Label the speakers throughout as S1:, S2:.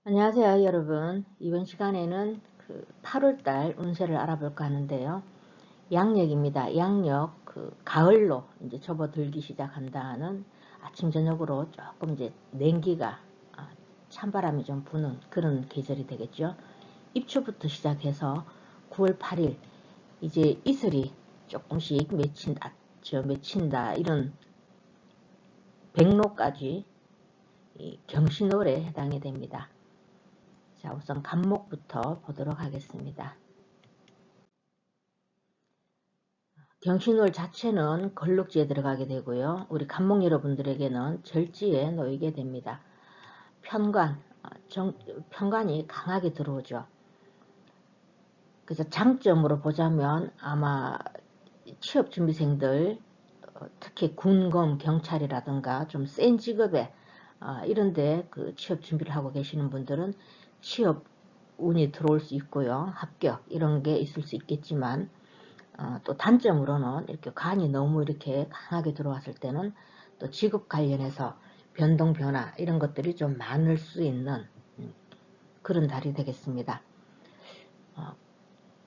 S1: 안녕하세요, 여러분. 이번 시간에는 8월달 운세를 알아볼까 하는데요. 양력입니다. 양력, 가을로 이제 접어들기 시작한다는 아침, 저녁으로 조금 이제 냉기가, 찬바람이 좀 부는 그런 계절이 되겠죠. 입추부터 시작해서 9월 8일, 이제 이슬이 조금씩 맺힌다, 이런 백로까지 이 경신월에 해당이 됩니다. 자, 우선 간목부터 보도록 하겠습니다. 경신월 자체는 걸록지에 들어가게 되고요. 우리 간목 여러분들에게는 절지에 놓이게 됩니다. 편관이 강하게 들어오죠. 그래서 장점으로 보자면 아마 취업준비생들, 특히 군검, 경찰이라든가 좀 센 직업에 이런데 취업 준비를 하고 계시는 분들은 취업 운이 들어올 수 있고요. 합격 이런 게 있을 수 있겠지만 또 단점으로는 이렇게 간이 너무 이렇게 강하게 들어왔을 때는 또 직업 관련해서 변동 변화 이런 것들이 좀 많을 수 있는 그런 달이 되겠습니다.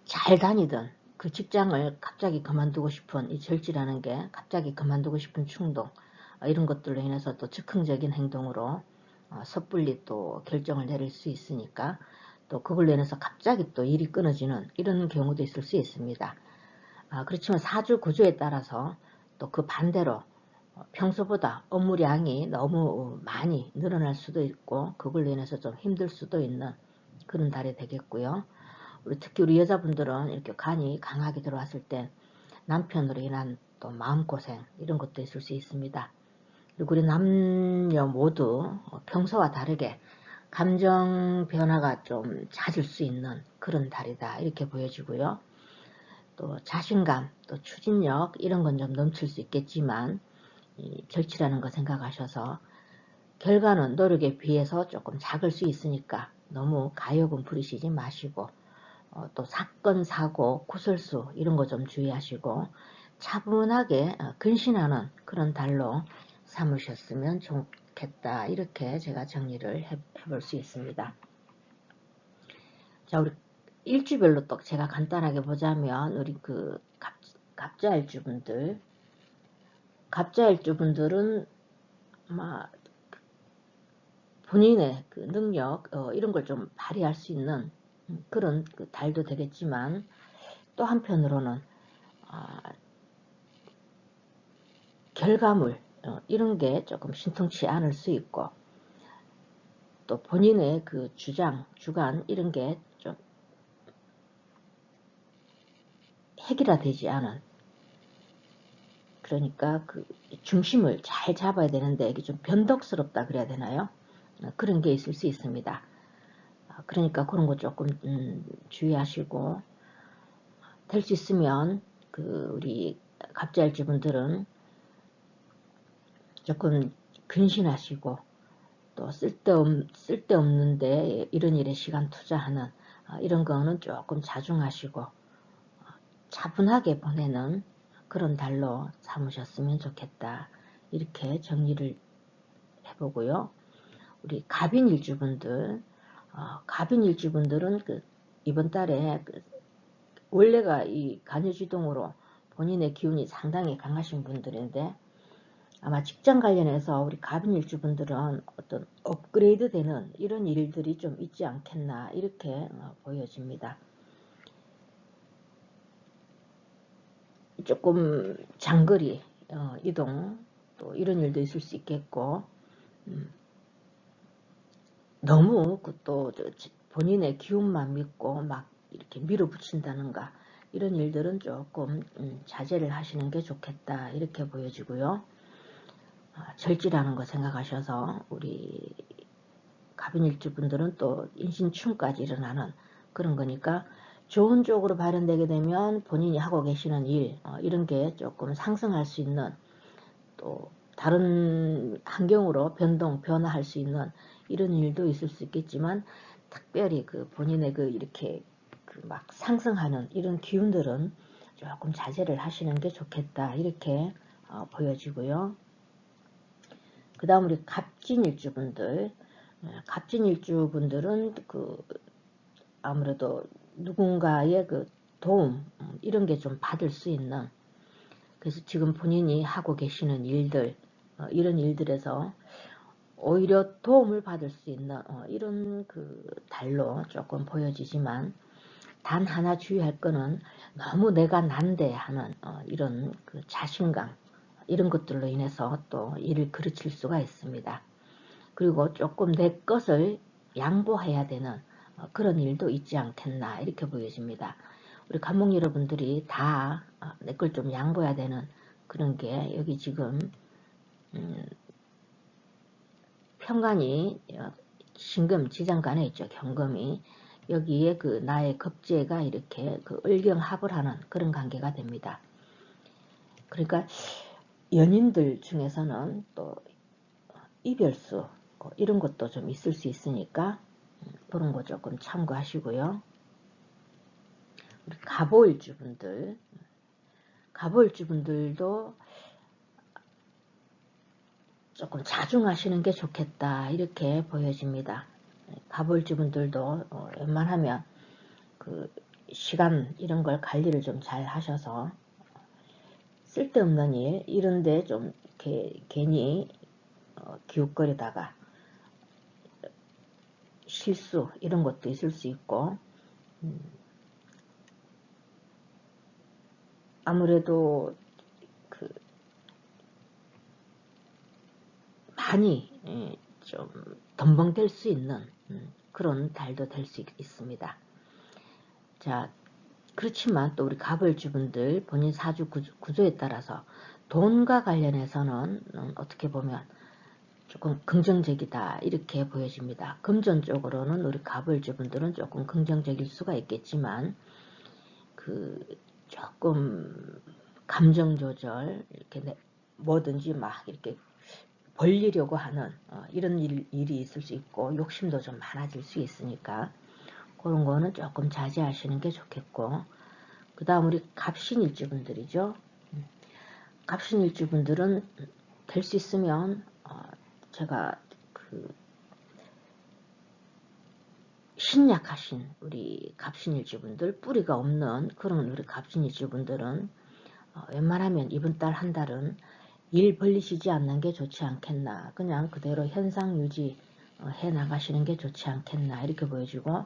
S1: 잘 다니던 그 직장을 갑자기 그만두고 싶은 이 절지라는 게 갑자기 그만두고 싶은 충동, 이런 것들로 인해서 또 즉흥적인 행동으로 섣불리 또 결정을 내릴 수 있으니까 또 그걸로 인해서 갑자기 또 일이 끊어지는 이런 경우도 있을 수 있습니다. 그렇지만 사주 구조에 따라서 또 그 반대로 평소보다 업무량이 너무 많이 늘어날 수도 있고 그걸로 인해서 좀 힘들 수도 있는 그런 달이 되겠고요. 특히 우리 여자분들은 이렇게 간이 강하게 들어왔을 때 남편으로 인한 또 마음고생 이런 것도 있을 수 있습니다. 그리고 우리 남녀 모두 평소와 다르게 감정 변화가 좀 잦을 수 있는 그런 달이다 이렇게 보여지고요. 또 자신감, 또 추진력 이런 건 좀 넘칠 수 있겠지만 이 절치라는 거 생각하셔서 결과는 노력에 비해서 조금 작을 수 있으니까 너무 가욕은 부리시지 마시고 또 사건, 사고, 구설수 이런 거 좀 주의하시고 차분하게 근신하는 그런 달로 삼으셨으면 좋겠다. 이렇게 제가 정리를 해볼 수 있습니다. 자, 우리 일주별로 또 제가 간단하게 보자면 우리 갑자일주분들은 아마 본인의 그 능력 이런 걸 좀 발휘할 수 있는 그런 달도 되겠지만 또 한편으로는 결과물 이런 게 조금 신통치 않을 수 있고 또 본인의 그 주관 이런 게 좀 획일화되지 않은, 그러니까 그 중심을 잘 잡아야 되는데 이게 좀 변덕스럽다 그래야 되나요? 그런 게 있을 수 있습니다. 그러니까 그런 거 조금 주의하시고 될 수 있으면 우리 갑자일주분들은 조금 근신하시고 또 쓸데없는데 이런 일에 시간 투자하는 이런 거는 조금 자중하시고 차분하게 보내는 그런 달로 삼으셨으면 좋겠다. 이렇게 정리를 해보고요. 우리 갑인일주분들은 이번 달에 원래가 이 간여지동으로 본인의 기운이 상당히 강하신 분들인데 아마 직장 관련해서 우리 갑인일주분들은 어떤 업그레이드 되는 이런 일들이 좀 있지 않겠나 이렇게 보여집니다. 조금 장거리 이동 또 이런 일도 있을 수 있겠고 너무 또 본인의 기운만 믿고 막 이렇게 밀어붙인다는가 이런 일들은 조금 자제를 하시는 게 좋겠다 이렇게 보여지고요. 절지라는 거 생각하셔서 우리 갑인일주분들은 또 인신충까지 일어나는 그런 거니까 좋은 쪽으로 발현되게 되면 본인이 하고 계시는 일 이런 게 조금 상승할 수 있는 또 다른 환경으로 변화할 수 있는 이런 일도 있을 수 있겠지만 특별히 본인의 이렇게 막 상승하는 이런 기운들은 조금 자제를 하시는 게 좋겠다 이렇게 보여지고요. 그 다음 우리 갑진일주분들 갑진일주 분들은 아무래도 누군가의 도움 이런 게 좀 받을 수 있는, 그래서 지금 본인이 하고 계시는 일들 이런 일들에서 오히려 도움을 받을 수 있는 이런 달로 조금 보여지지만, 단 하나 주의할 거는 너무 내가 난데 하는 이런 자신감 이런 것들로 인해서 또 일을 그르칠 수가 있습니다. 그리고 조금 내 것을 양보해야 되는 그런 일도 있지 않겠나 이렇게 보여집니다. 우리 간목 여러분들이 다 내 걸 좀 양보해야 되는 그런 게 여기 지금 편관이 신금 지장간에 있죠. 경금이 여기에 나의 겁재가 이렇게 을경합을 하는 그런 관계가 됩니다. 그러니까 연인들 중에서는 또 이별수 이런 것도 좀 있을 수 있으니까 그런 거 조금 참고하시고요. 우리 갑오일주분들도 조금 자중하시는 게 좋겠다 이렇게 보여집니다. 갑오일주분들도 웬만하면 시간 이런 걸 관리를 좀 잘 하셔서 쓸데없는 일 이런데 좀 괜히 기웃거리다가 실수 이런 것도 있을 수 있고, 아무래도 많이 좀 덤벙될 수 있는 그런 달도 될 수 있습니다. 자, 그렇지만 또 우리 갑을주분들 본인 사주 구조에 따라서 돈과 관련해서는 어떻게 보면 조금 긍정적이다 이렇게 보여집니다. 금전적으로는 우리 갑을주분들은 조금 긍정적일 수가 있겠지만 조금 감정 조절 이렇게 뭐든지 막 이렇게 벌리려고 하는 이런 일이 있을 수 있고, 욕심도 좀 많아질 수 있으니까 그런 거는 조금 자제하시는 게 좋겠고, 그 다음 우리 갑신일주분들이죠. 갑신일주분들은 될 수 있으면 제가 신약하신 우리 갑신일주분들, 뿌리가 없는 그런 우리 갑신일주분들은 웬만하면 이번 달 한 달은 일 벌리시지 않는 게 좋지 않겠나, 그냥 그대로 현상 유지 해 나가시는 게 좋지 않겠나 이렇게 보여지고,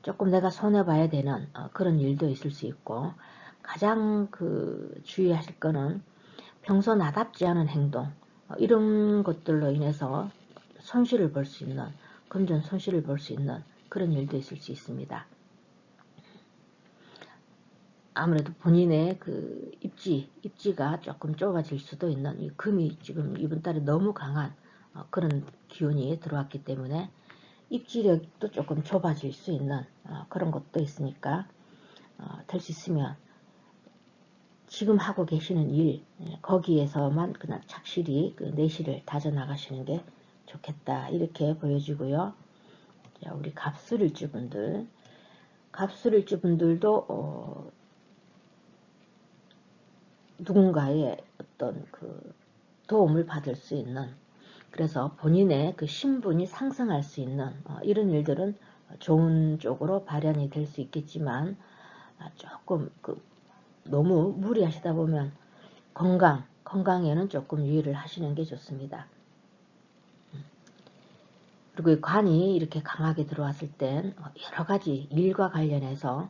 S1: 조금 내가 손해봐야 되는 그런 일도 있을 수 있고, 가장 주의하실 거는 평소 나답지 않은 행동 이런 것들로 인해서 손실을 볼 수 있는, 금전 손실을 볼 수 있는 그런 일도 있을 수 있습니다. 아무래도 본인의 입지가 조금 좁아질 수도 있는, 이 금이 지금 이번 달에 너무 강한 그런 기운이 들어왔기 때문에 입지력도 조금 좁아질 수 있는 그런 것도 있으니까 될 수 있으면 지금 하고 계시는 일 거기에서만 그냥 착실히 내실을 다져 나가시는 게 좋겠다 이렇게 보여지고요. 자, 우리 갑술일주분들도 누군가의 어떤 도움을 받을 수 있는, 그래서 본인의 신분이 상승할 수 있는 이런 일들은 좋은 쪽으로 발현이 될 수 있겠지만, 조금 너무 무리하시다 보면 건강에는 조금 유의를 하시는 게 좋습니다. 그리고 이 관이 이렇게 강하게 들어왔을 땐 여러 가지 일과 관련해서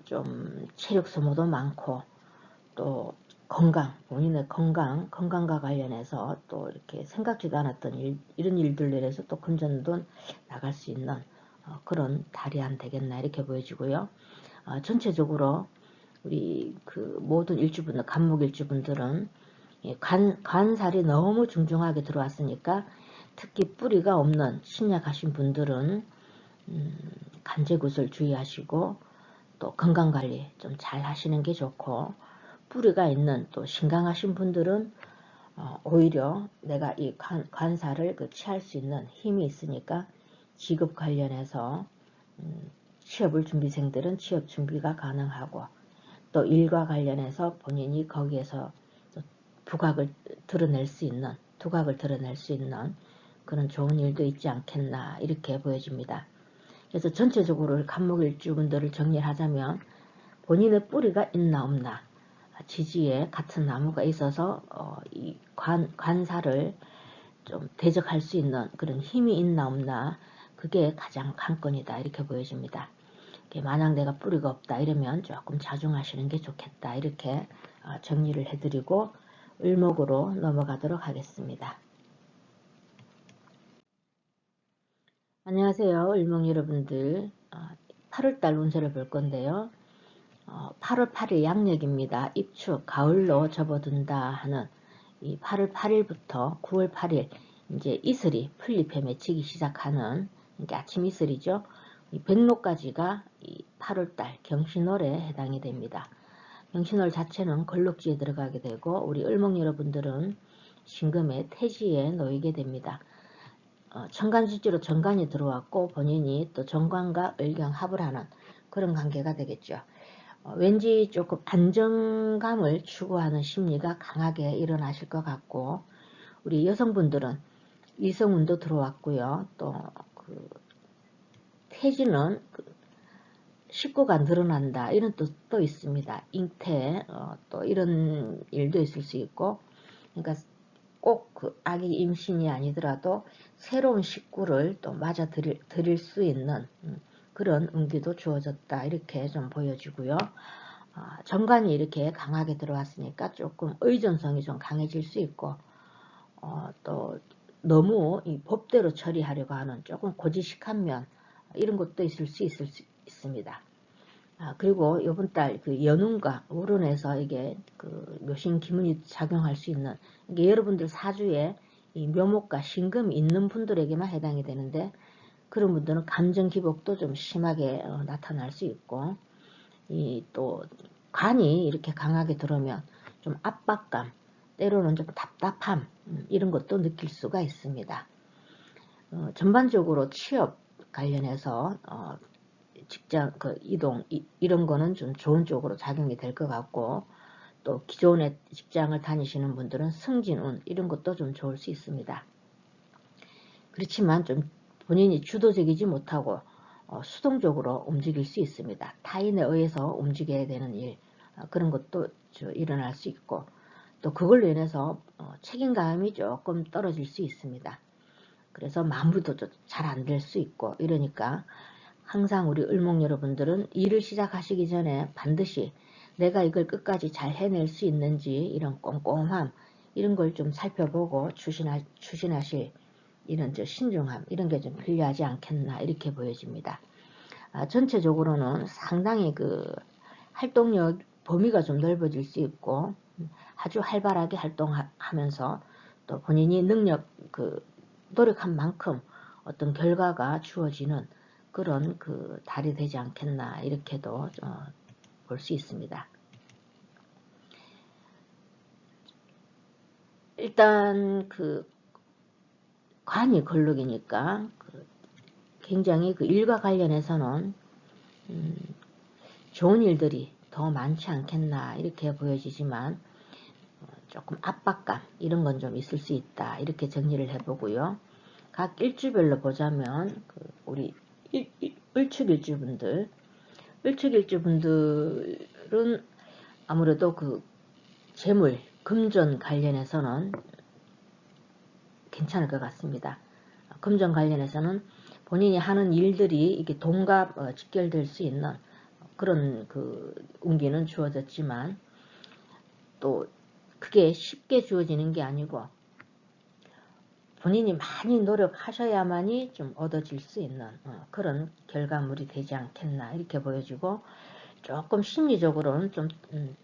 S1: 좀 체력 소모도 많고, 또 본인의 건강과 관련해서 또 이렇게 생각지도 않았던 이런 일들로 인해서 또 금전도 나갈 수 있는 그런 달이 안 되겠나 이렇게 보여지고요. 전체적으로 우리 모든 일주분들, 간목일주분들은 관살이 너무 중중하게 들어왔으니까, 특히 뿌리가 없는 신약하신 분들은 간제굿을 주의하시고, 또 건강관리 좀 잘 하시는 게 좋고, 뿌리가 있는 또 신강하신 분들은 오히려 내가 이 관살을 취할 수 있는 힘이 있으니까 직업 관련해서 취업을 준비생들은 취업 준비가 가능하고, 또 일과 관련해서 본인이 거기에서 두각을 드러낼 수 있는 그런 좋은 일도 있지 않겠나 이렇게 보여집니다. 그래서 전체적으로 간목일주분들을 정리하자면 본인의 뿌리가 있나 없나, 지지에 같은 나무가 있어서 이 관사를 좀 대적할 수 있는 그런 힘이 있나 없나, 그게 가장 관건이다 이렇게 보여집니다. 만약 내가 뿌리가 없다 이러면 조금 자중하시는 게 좋겠다 이렇게 정리를 해드리고 을목으로 넘어가도록 하겠습니다. 안녕하세요 을목 여러분들, 8월달 운세를 볼 건데요. 8월 8일 양력입니다. 입추 가을로 접어든다 하는 이 8월 8일부터 9월 8일 이제 이슬이 풀잎에 맺히기 시작하는, 이게 아침 이슬이죠. 이 백로까지가 이 8월달 경신월에 해당이 됩니다. 경신월 자체는 걸록지에 들어가게 되고 우리 을목 여러분들은 신금의 태지에 놓이게 됩니다. 천간지지로 정관이 들어왔고 본인이 또 정관과 을경 합을 하는 그런 관계가 되겠죠. 왠지 조금 안정감을 추구하는 심리가 강하게 일어나실 것 같고, 우리 여성분들은 이성운도 들어왔고요. 또 그 태지는 식구가 늘어난다 이런 뜻도 있습니다. 잉태 또 이런 일도 있을 수 있고, 그러니까 꼭 그 아기 임신이 아니더라도 새로운 식구를 또 맞아 드릴 수 있는 그런 운기도 주어졌다 이렇게 좀 보여지고요. 정관이 이렇게 강하게 들어왔으니까 조금 의존성이 좀 강해질 수 있고, 또 너무 이 법대로 처리하려고 하는 조금 고지식한 면 이런 것도 있을 수 있습니다. 그리고 이번 달 그 연운과 월운에서 이게 그 묘신 기문이 작용할 수 있는, 이게 여러분들 사주에 이 묘목과 신금이 있는 분들에게만 해당이 되는데, 그런 분들은 감정 기복도 좀 심하게 나타날 수 있고, 이 또 관이 이렇게 강하게 들어오면 좀 압박감, 때로는 좀 답답함 이런 것도 느낄 수가 있습니다. 전반적으로 취업 관련해서 직장 이동 이런 거는 좀 좋은 쪽으로 작용이 될 것 같고, 또 기존의 직장을 다니시는 분들은 승진운 이런 것도 좀 좋을 수 있습니다. 그렇지만 좀 본인이 주도적이지 못하고 수동적으로 움직일 수 있습니다. 타인에 의해서 움직여야 되는 일, 그런 것도 일어날 수 있고, 또 그걸로 인해서 책임감이 조금 떨어질 수 있습니다. 그래서 마무리도 잘 안 될 수 있고, 이러니까 항상 우리 을목 여러분들은 일을 시작하시기 전에 반드시 내가 이걸 끝까지 잘 해낼 수 있는지 이런 꼼꼼함 이런 걸 좀 살펴보고 추진하실 이런 신중함 이런 게 좀 필요하지 않겠나 이렇게 보여집니다. 전체적으로는 상당히 그 활동력 범위가 좀 넓어질 수 있고, 아주 활발하게 활동하면서 또 본인이 노력한 만큼 어떤 결과가 주어지는 그런 그 달이 되지 않겠나 이렇게도 볼 수 있습니다. 일단 그 관이 걸록이니까 굉장히 그 일과 관련해서는 좋은 일들이 더 많지 않겠나 이렇게 보여지지만, 조금 압박감 이런 건 좀 있을 수 있다 이렇게 정리를 해보고요. 각 일주별로 보자면 우리 을축일주분들은 아무래도 그 재물 금전 관련해서는 괜찮을 것 같습니다. 금전 관련해서는 본인이 하는 일들이 이게 돈과 직결될 수 있는 그런 그 운기는 주어졌지만, 또 그게 쉽게 주어지는 게 아니고 본인이 많이 노력하셔야만이 좀 얻어질 수 있는 그런 결과물이 되지 않겠나 이렇게 보여지고, 조금 심리적으로는 좀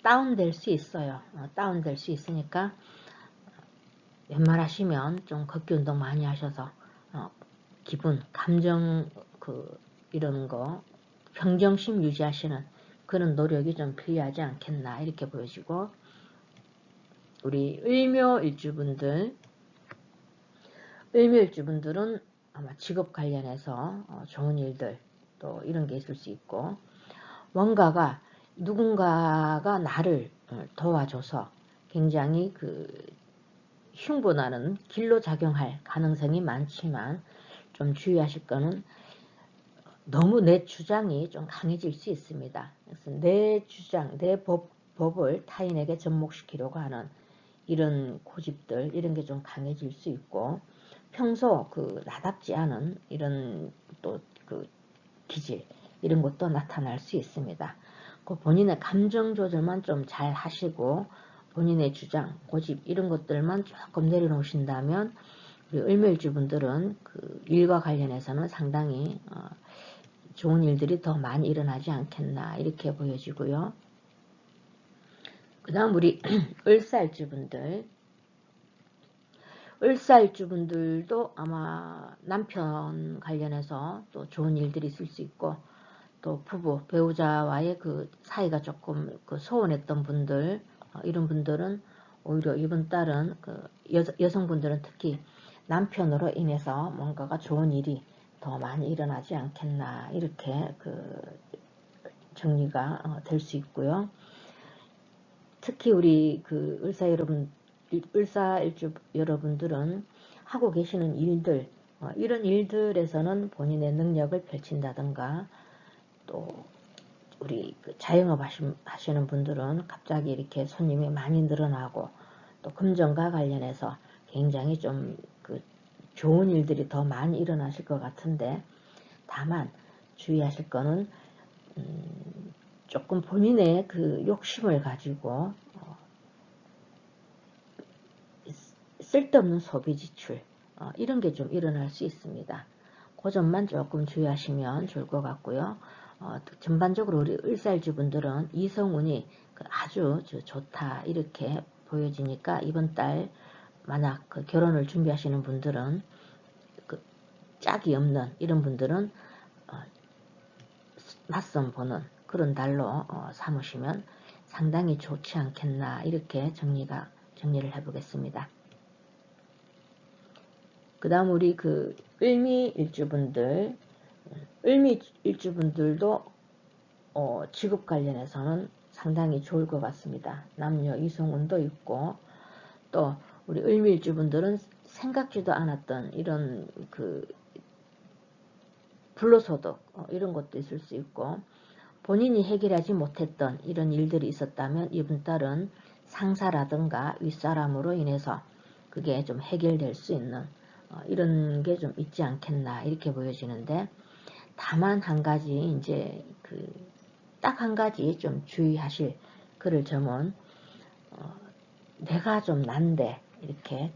S1: 다운될 수 있어요. 다운될 수 있으니까 웬만하시면 좀 걷기 운동 많이 하셔서 기분, 감정 이런 거 평정심 유지하시는 그런 노력이 좀 필요하지 않겠나 이렇게 보여지고, 우리 을묘일주분들은 아마 직업 관련해서 좋은 일들 또 이런 게 있을 수 있고, 뭔가가 누군가가 나를 도와줘서 굉장히 그 흉보나는 길로 작용할 가능성이 많지만 좀 주의하실 거는 너무 내 주장이 좀 강해질 수 있습니다. 그래서 내 주장, 내 법을 타인에게 접목시키려고 하는 이런 고집들, 이런 게 좀 강해질 수 있고, 평소 그 나답지 않은 이런 또 그 기질, 이런 것도 나타날 수 있습니다. 그 본인의 감정 조절만 좀 잘 하시고, 본인의 주장, 고집, 이런 것들만 조금 내려놓으신다면, 우리 을묘일주 분들은 그 일과 관련해서는 상당히 좋은 일들이 더 많이 일어나지 않겠나, 이렇게 보여지고요. 그 다음 우리 을사일주 분들, 을사일주 분들도 아마 남편 관련해서 또 좋은 일들이 있을 수 있고, 또 부부, 배우자와의 그 사이가 조금 그 소원했던 분들, 이런 분들은 오히려 이번 달은 그 여성분들은 특히 남편으로 인해서 뭔가가 좋은 일이 더 많이 일어나지 않겠나, 이렇게 그 정리가 될 수 있고요. 특히 우리 그 을사일주 여러분들은 하고 계시는 일들, 이런 일들에서는 본인의 능력을 펼친다든가, 또 우리 그 자영업 하시는 분들은 갑자기 이렇게 손님이 많이 늘어나고, 또 금전과 관련해서 굉장히 좀 그 좋은 일들이 더 많이 일어나실 것 같은데, 다만 주의하실 거는 조금 본인의 그 욕심을 가지고 쓸데없는 소비 지출, 이런 게 좀 일어날 수 있습니다. 그 점만 조금 주의하시면 좋을 것 같고요. 전반적으로 우리 을사일주 분들은 이성운이 아주 좋다, 이렇게 보여지니까 이번 달 만약 그 결혼을 준비하시는 분들은 그 짝이 없는 이런 분들은 맞선 보는 그런 달로 삼으시면 상당히 좋지 않겠나, 이렇게 정리를 해보겠습니다. 그 다음 우리 그 을미일주분들, 을미일주분들도 직업 관련해서는 상당히 좋을 것 같습니다. 남녀 이성운도 있고, 또 우리 을미일주분들은 생각지도 않았던 이런 그 불로소득, 이런 것도 있을 수 있고, 본인이 해결하지 못했던 이런 일들이 있었다면 이번 달은 상사라든가 윗사람으로 인해서 그게 좀 해결될 수 있는 이런 게 좀 있지 않겠나, 이렇게 보여지는데, 다만 한 가지 이제 그 딱 한 가지 좀 주의하실 그럴 점은 내가 좀 난데 이렇게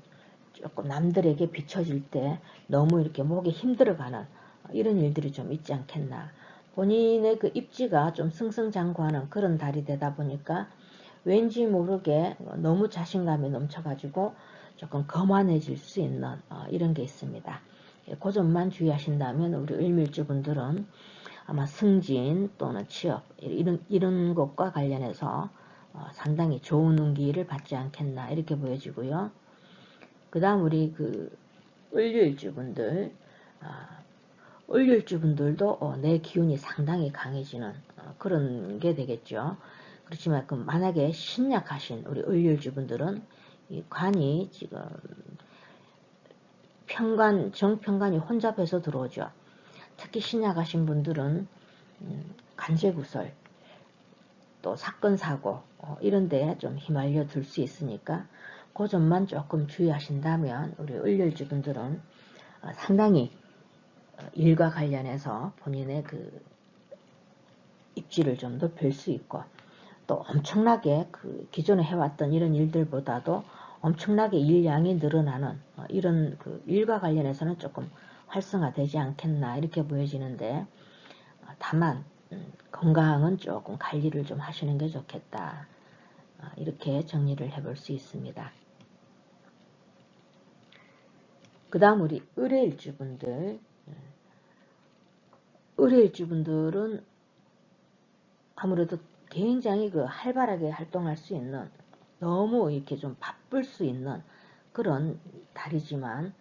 S1: 조금 남들에게 비춰질 때 너무 이렇게 목이 힘들어가는 이런 일들이 좀 있지 않겠나. 본인의 그 입지가 좀 승승장구하는 그런 달이 되다 보니까 왠지 모르게 너무 자신감이 넘쳐가지고 조금 거만해질 수 있는 이런 게 있습니다. 그 점만 주의하신다면 우리 을밀주 분들은 아마 승진 또는 취업 이런 것과 관련해서 상당히 좋은 운기를 받지 않겠나, 이렇게 보여지고요. 그 다음 우리 그 을류일주 분들, 을류일주 분들도 내 기운이 상당히 강해지는 그런 게 되겠죠. 그렇지만 그 만약에 신약하신 우리 을류일주 분들은 이 관이 지금 정편관이 혼잡해서 들어오죠. 특히 신약하신 분들은 간제구설, 또 사건 사고 이런 데에 좀 휘말려 들 수 있으니까 그 점만 조금 주의하신다면 우리 을류일주 분들은 상당히 일과 관련해서 본인의 그 입지를 좀 높일 수 있고, 또 엄청나게 그 기존에 해왔던 이런 일들보다도 엄청나게 일량이 늘어나는 이런 그 일과 관련해서는 조금 활성화되지 않겠나, 이렇게 보여지는데, 다만 건강은 조금 관리를 좀 하시는 게 좋겠다, 이렇게 정리를 해볼 수 있습니다. 그 다음 우리 을해일주분들, 을해일주분들은 아무래도 굉장히 그 활발하게 활동할 수 있는, 너무 이렇게 좀 바쁠 수 있는 그런 달이지만,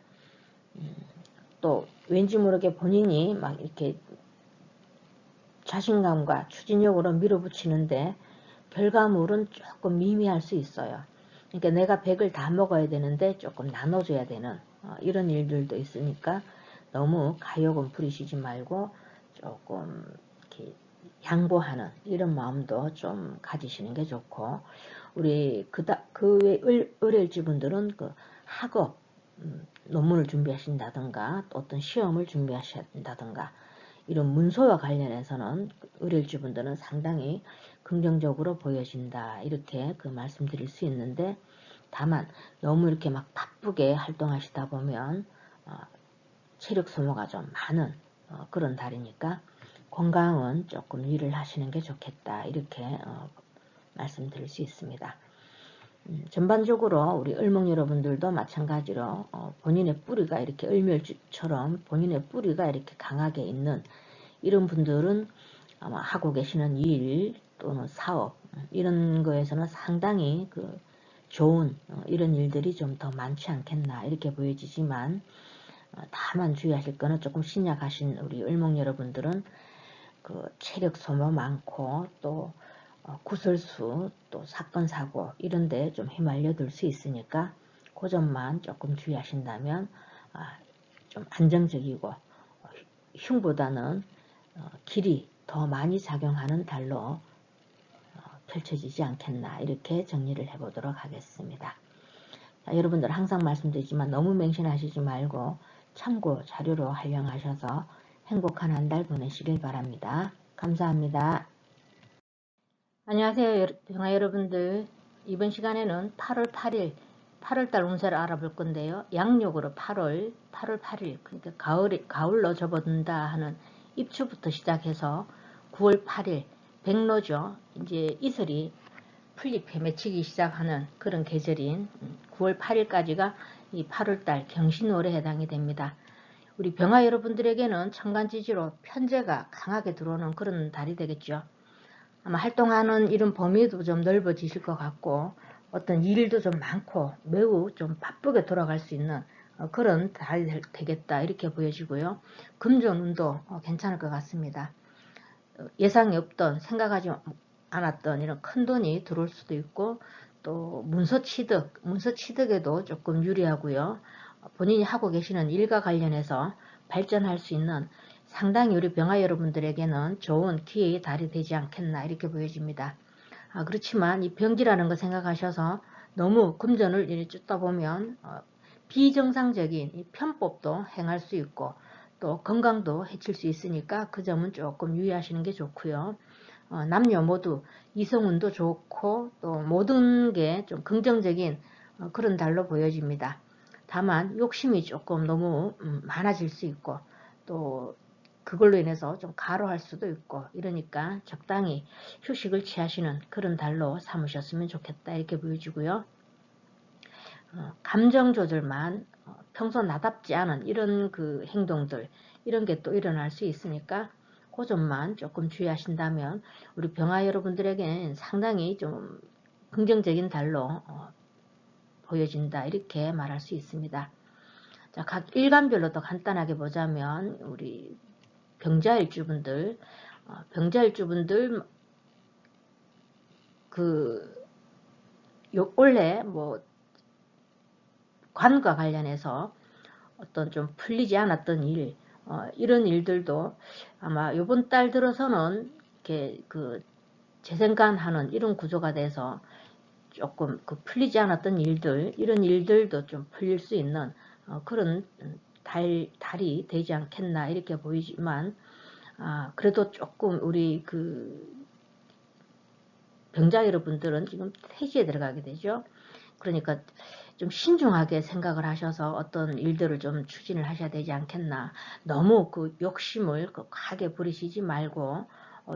S1: 또 왠지 모르게 본인이 막 이렇게 자신감과 추진력으로 밀어붙이는데 결과물은 조금 미미할 수 있어요. 그러니까 내가 100을 다 먹어야 되는데 조금 나눠줘야 되는 이런 일들도 있으니까 너무 가요금 부리시지 말고 조금 이렇게 양보하는 이런 마음도 좀 가지시는 게 좋고, 우리 그 외 의뢰일주 분들은 그 학업, 논문을 준비하신다든가 또 어떤 시험을 준비하신다든가 이런 문서와 관련해서는 의뢰일주 분들은 상당히 긍정적으로 보여진다, 이렇게 그 말씀드릴 수 있는데, 다만 너무 이렇게 막 바쁘게 활동하시다 보면 체력 소모가 좀 많은 그런 달이니까 건강은 조금 유의를 하시는 게 좋겠다, 이렇게 말씀드릴 수 있습니다. 전반적으로 우리 을목 여러분들도 마찬가지로 본인의 뿌리가 이렇게 을묘일주처럼 본인의 뿌리가 이렇게 강하게 있는 이런 분들은 아마 하고 계시는 일 또는 사업 이런 거에서는 상당히 그 좋은 이런 일들이 좀 더 많지 않겠나, 이렇게 보여지지만 다만 주의하실 거는 조금 신약하신 우리 을목 여러분들은 그 체력 소모 많고 또 구설수 또 사건 사고 이런데 좀 휘말려 들 수 있으니까 그 점만 조금 주의하신다면 좀 안정적이고 흉보다는 길이 더 많이 작용하는 달로 펼쳐지지 않겠나, 이렇게 정리를 해보도록 하겠습니다. 자, 여러분들 항상 말씀드리지만 너무 맹신하시지 말고 참고 자료로 활용하셔서 행복한 한 달 보내시길 바랍니다. 감사합니다. 안녕하세요 병아 여러분들, 이번 시간에는 8월 8일 8월달 운세를 알아볼 건데요, 양력으로 8월 8일 그러니까 가을로 접어든다 하는 입추부터 시작해서 9월 8일 백로죠. 이제 이슬이 풀잎에 맺히기 시작하는 그런 계절인 9월 8일까지가 이 8월달 경신월에 해당이 됩니다. 우리 병아 여러분들에게는 천간지지로 편재가 강하게 들어오는 그런 달이 되겠죠. 아마 활동하는 이런 범위도 좀 넓어지실 것 같고 어떤 일도 좀 많고 매우 좀 바쁘게 돌아갈 수 있는 그런 달이 되겠다, 이렇게 보여지고요. 금전운도 괜찮을 것 같습니다. 예상이 없던, 생각하지 않았던 이런 큰 돈이 들어올 수도 있고 또 문서 취득에도 조금 유리하고요. 본인이 하고 계시는 일과 관련해서 발전할 수 있는 상당히 우리 병아 여러분들에게는 좋은 기회의 달이 되지 않겠나, 이렇게 보여집니다. 그렇지만 이 병기라는 거 생각하셔서 너무 금전을 이렇게 쫓다 보면 비정상적인 이 편법도 행할 수 있고 또 건강도 해칠 수 있으니까 그 점은 조금 유의하시는 게 좋고요. 남녀 모두 이성운도 좋고 또 모든 게 좀 긍정적인 그런 달로 보여집니다. 다만 욕심이 조금 너무 많아질 수 있고 또 그걸로 인해서 좀 과로할 수도 있고 이러니까 적당히 휴식을 취하시는 그런 달로 삼으셨으면 좋겠다, 이렇게 보여지고요. 감정 조절만 평소 나답지 않은 이런 그 행동들 이런 게 또 일어날 수 있으니까 그 점만 조금 주의하신다면 우리 병아 여러분들에게는 상당히 좀 긍정적인 달로 보여진다, 이렇게 말할 수 있습니다. 자, 각 일간별로 더 간단하게 보자면 우리 병자일주분들 원래 뭐 관과 관련해서 어떤 좀 풀리지 않았던 일 이런 일들도 아마 요번 달 들어서는 이렇게 그 재생간하는 이런 구조가 돼서 조금 그 풀리지 않았던 일들 이런 일들도 좀 풀릴 수 있는 그런 달이 되지 않겠나, 이렇게 보이지만 그래도 조금 우리 그 병자 여러분들은 지금 태지에 들어가게 되죠. 그러니까 좀 신중하게 생각을 하셔서 어떤 일들을 좀 추진을 하셔야 되지 않겠나. 너무 그 욕심을 과하게 부리시지 말고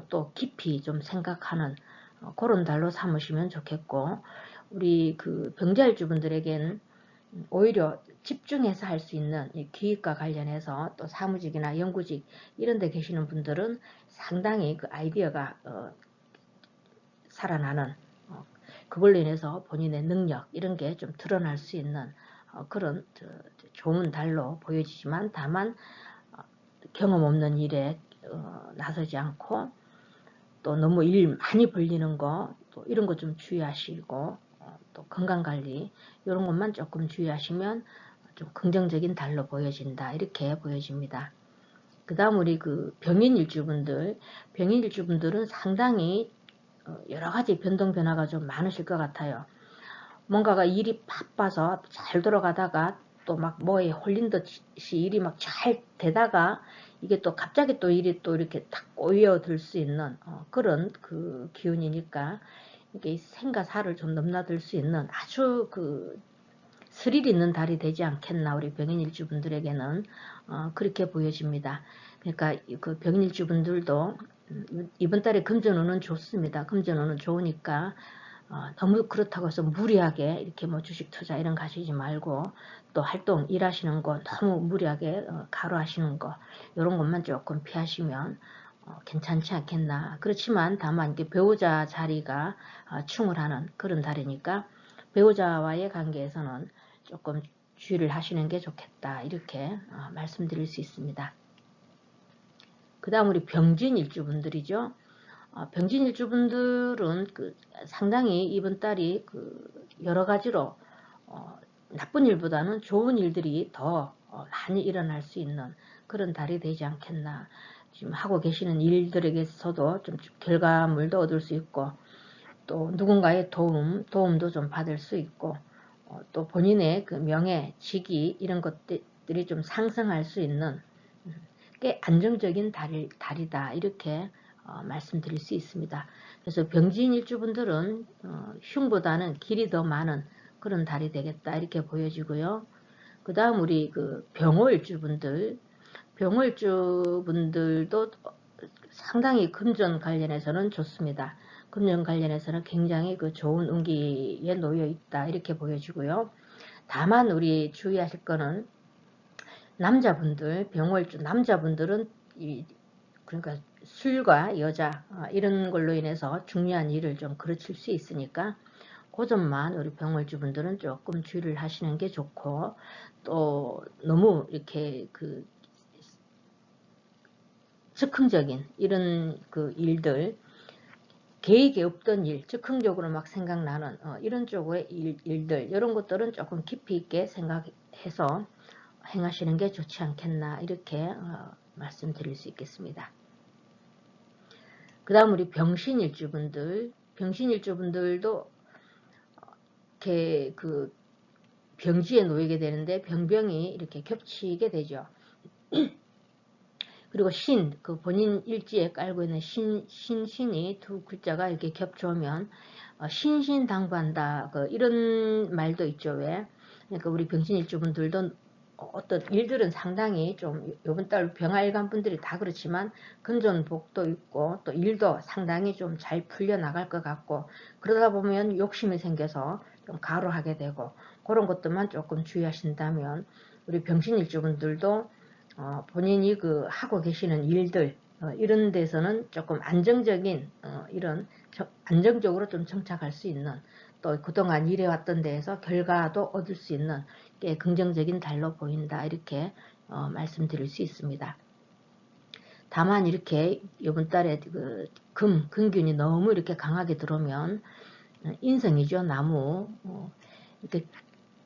S1: 또 깊이 좀 생각하는 그런 달로 삼으시면 좋겠고, 우리 그 병자일주분들에겐 오히려 집중해서 할 수 있는 이 기획과 관련해서 또 사무직이나 연구직 이런 데 계시는 분들은 상당히 그 아이디어가 살아나는 그걸로 인해서 본인의 능력 이런 게 좀 드러날 수 있는 그런 좋은 달로 보여지지만 다만 경험 없는 일에 나서지 않고 또 너무 일 많이 벌리는 거 또 이런 거 좀 주의하시고 또 건강관리 이런 것만 조금 주의하시면 좀 긍정적인 달로 보여진다 이렇게 보여집니다. 그 다음 우리 그 병인일주분들은 상당히 여러가지 변동 변화가 좀 많으실 것 같아요. 뭔가가 일이 바빠서 잘 돌아가다가 또 막 뭐에 홀린 듯이 일이 막 잘 되다가 이게 또 갑자기 또 일이 또 이렇게 탁 꼬여들 수 있는 그런 그 기운이니까 이게 생과 사를 좀 넘나들 수 있는 아주 그 스릴 있는 달이 되지 않겠나 우리 병인일주분들에게는 그렇게 보여집니다. 그러니까 그 병인일주분들도 이번 달에 금전운은 좋습니다. 금전운은 좋으니까 너무 그렇다고 해서 무리하게 이렇게 뭐 주식 투자 이런 가시지 말고 또 활동 일하시는 거 너무 무리하게 가로하시는 거 이런 것만 조금 피하시면 괜찮지 않겠나. 그렇지만 다만 이게 배우자 자리가 충을 하는 그런 달이니까 배우자와의 관계에서는 조금 주의를 하시는 게 좋겠다 이렇게 말씀드릴 수 있습니다. 그 다음 우리 병진일주분들이죠. 병진일주분들은 그 상당히 이번 달이 그 여러 가지로 나쁜 일보다는 좋은 일들이 더 많이 일어날 수 있는 그런 달이 되지 않겠나. 지금 하고 계시는 일들에게서도 좀 결과물도 얻을 수 있고 또 누군가의 도움도 좀 받을 수 있고 또 본인의 그 명예, 직위 이런 것들이 좀 상승할 수 있는 꽤 안정적인 달이다 이렇게 말씀드릴 수 있습니다. 그래서 병진일주분들은 흉보다는 길이 더 많은 그런 달이 되겠다 이렇게 보여지고요. 그 다음 우리 그 병호일주분들도 상당히 금전 관련해서는 좋습니다. 금전 관련해서는 굉장히 그 좋은 운기에 놓여 있다 이렇게 보여지고요. 다만 우리 주의하실 거는 남자분들, 병월주 남자분들은 그러니까 술과 여자 이런 걸로 인해서 중요한 일을 좀 그르칠 수 있으니까 그 점만 우리 병월주분들은 조금 주의를 하시는 게 좋고 또 너무 이렇게 그 즉흥적인 이런 그 일들 계획에 없던 일, 즉흥적으로 막 생각나는 이런 쪽의 일들 이런 것들은 조금 깊이 있게 생각해서 행하시는 게 좋지 않겠나 이렇게 말씀드릴 수 있겠습니다. 그 다음 우리 병신일주분들도 이렇게 그 병지에 놓이게 되는데 병병이 이렇게 겹치게 되죠. 그리고 그 본인 일지에 깔고 있는 신이 두 글자가 이렇게 겹쳐오면 신신당부한다 이런 말도 있죠. 왜? 그러니까 우리 병신일주분들도 어떤 일들은 상당히 좀 요번 달 병화일간 분들이 다 그렇지만 금전복도 있고 또 일도 상당히 좀 잘 풀려 나갈 것 같고 그러다 보면 욕심이 생겨서 좀 가로하게 되고 그런 것들만 조금 주의하신다면 우리 병신일주분들도 본인이 그 하고 계시는 일들 이런 데서는 조금 안정적인 이런 안정적으로 좀 정착할 수 있는 또 그동안 일해왔던 데에서 결과도 얻을 수 있는 꽤 긍정적인 달로 보인다 이렇게 말씀드릴 수 있습니다. 다만 이렇게 이번 달에 그 금균이 너무 이렇게 강하게 들어오면 인성이죠. 나무 이렇게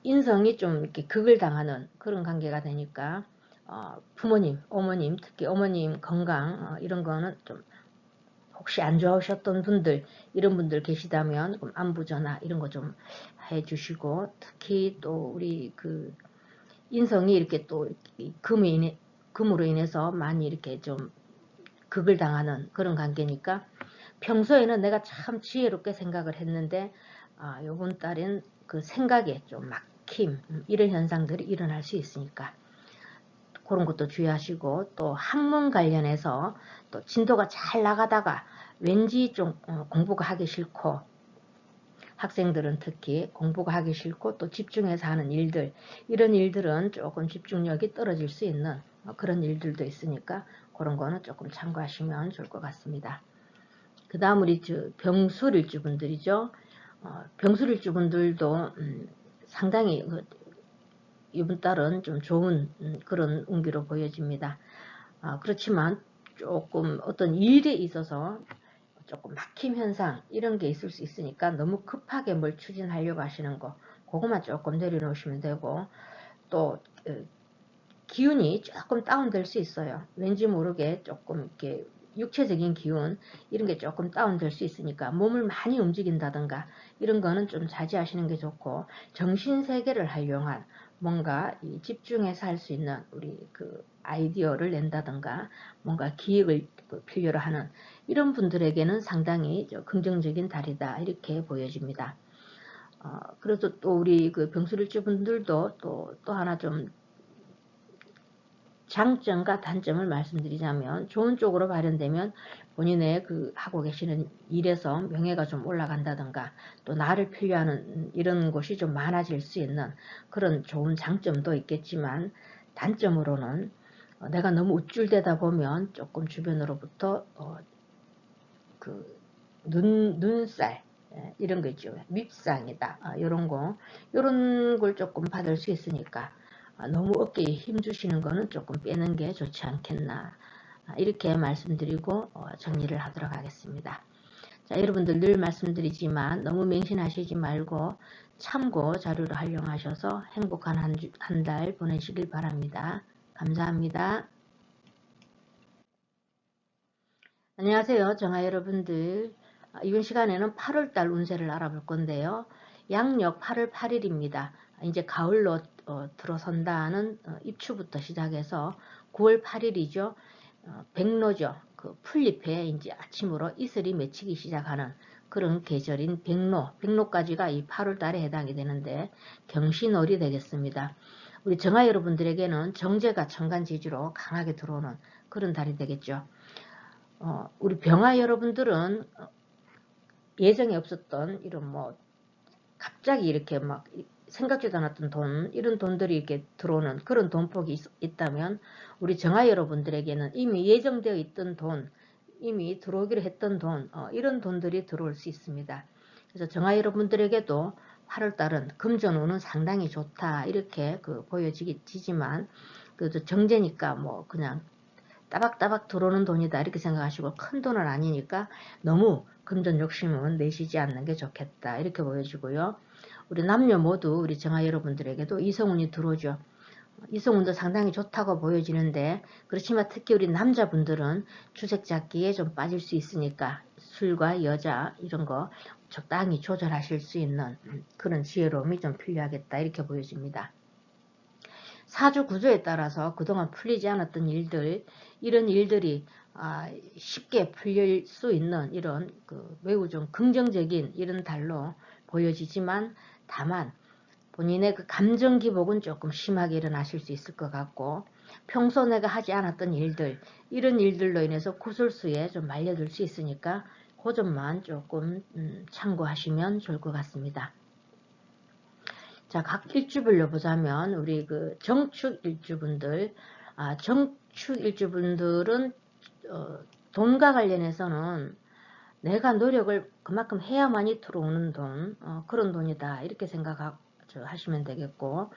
S1: 인성이 좀 이렇게 극을 당하는 그런 관계가 되니까 부모님, 어머님, 특히 어머님 건강 이런 거는 좀 혹시 안 좋아하셨던 분들 이런 분들 계시다면 안부 전화 이런 거 좀 해주시고 특히 또 우리 그 인성이 이렇게 또 금으로 인해서 많이 이렇게 좀 극을 당하는 그런 관계니까 평소에는 내가 참 지혜롭게 생각을 했는데 요번 달엔 그 생각에 좀 막힘 이런 현상들이 일어날 수 있으니까 그런 것도 주의하시고 또 학문 관련해서 또 진도가 잘 나가다가 왠지 좀 공부가 하기 싫고 학생들은 특히 공부가 하기 싫고 또 집중해서 하는 일들 이런 일들은 조금 집중력이 떨어질 수 있는 그런 일들도 있으니까 그런 거는 조금 참고하시면 좋을 것 같습니다. 그 다음 우리 병술일주분들이죠. 병술일주분들도 상당히 이번 달은 좀 좋은 그런 운기로 보여집니다. 그렇지만 조금 어떤 일에 있어서 조금 막힘 현상 이런 게 있을 수 있으니까 너무 급하게 뭘 추진하려고 하시는 거 그것만 조금 내려놓으시면 되고, 또 기운이 조금 다운될 수 있어요. 왠지 모르게 조금 이렇게 육체적인 기운 이런 게 조금 다운될 수 있으니까 몸을 많이 움직인다든가 이런 거는 좀 자제하시는 게 좋고, 정신세계를 활용한 뭔가 집중해서 할 수 있는 우리 그 아이디어를 낸다든가 뭔가 기획을 필요로 하는 이런 분들에게는 상당히 긍정적인 달이다 이렇게 보여집니다. 그래서 또 우리 그 병술일주 분들도 또 하나 좀 장점과 단점을 말씀드리자면, 좋은 쪽으로 발현되면 본인의 그 하고 계시는 일에서 명예가 좀 올라간다든가 또 나를 필요하는 이런 곳이 좀 많아질 수 있는 그런 좋은 장점도 있겠지만, 단점으로는 내가 너무 우쭐대다 보면 조금 주변으로부터 그 눈살 이런 거 있죠. 밉상이다. 이런 걸 조금 받을 수 있으니까 너무 어깨에 힘 주시는 거는 조금 빼는 게 좋지 않겠나. 이렇게 말씀드리고 정리를 하도록 하겠습니다. 자, 여러분들 늘 말씀드리지만 너무 맹신하시지 말고 참고 자료로 활용하셔서 행복한 한 달 보내시길 바랍니다. 감사합니다. 안녕하세요, 정아 여러분들. 이번 시간에는 8월달 운세를 알아볼 건데요. 양력 8월 8일입니다. 이제 가을로 들어선다는 입추부터 시작해서 9월 8일이죠. 백로죠. 그 풀잎에 이제 아침으로 이슬이 맺히기 시작하는 그런 계절인 백로까지가 이 8월달에 해당이 되는데 경신월이 되겠습니다. 우리 정아 여러분들에게는 정제가 천간지지로 강하게 들어오는 그런 달이 되겠죠. 우리 병아 여러분들은 예정에 없었던 이런 갑자기 이렇게 막 생각지도 않았던 돈, 이런 돈들이 이렇게 들어오는 그런 돈폭이 있다면, 우리 정아 여러분들에게는 이미 예정되어 있던 돈, 이미 들어오기로 했던 돈, 이런 돈들이 들어올 수 있습니다. 그래서 정아 여러분들에게도 8월달은 금전운은 상당히 좋다 이렇게 보여지지만, 그래도 정제니까 그냥 따박따박 들어오는 돈이다 이렇게 생각하시고, 큰 돈은 아니니까 너무 금전 욕심은 내시지 않는 게 좋겠다 이렇게 보여지고요. 우리 남녀 모두 우리 정아 여러분들에게도 이성운이 들어오죠. 이성운도 상당히 좋다고 보여지는데, 그렇지만 특히 우리 남자분들은 주색 잡기에 좀 빠질 수 있으니까 술과 여자 이런 거 적당히 조절하실 수 있는 그런 지혜로움이 좀 필요하겠다 이렇게 보여집니다. 사주 구조에 따라서 그동안 풀리지 않았던 일들, 이런 일들이 쉽게 풀릴 수 있는 이런 매우 좀 긍정적인 이런 달로 보여지지만, 다만 본인의 그 감정 기복은 조금 심하게 일어나실 수 있을 것 같고, 평소 내가 하지 않았던 일들, 이런 일들로 인해서 구설수에 좀 말려들 수 있으니까 그 점만 조금 참고하시면 좋을 것 같습니다. 자, 각 일주별로 보자면 우리 그 정축 일주분들, 정축 일주분들은 돈과 관련해서는 내가 노력을 그만큼 해야만이 들어오는 돈, 그런 돈이다 이렇게 생각하시면 되겠고,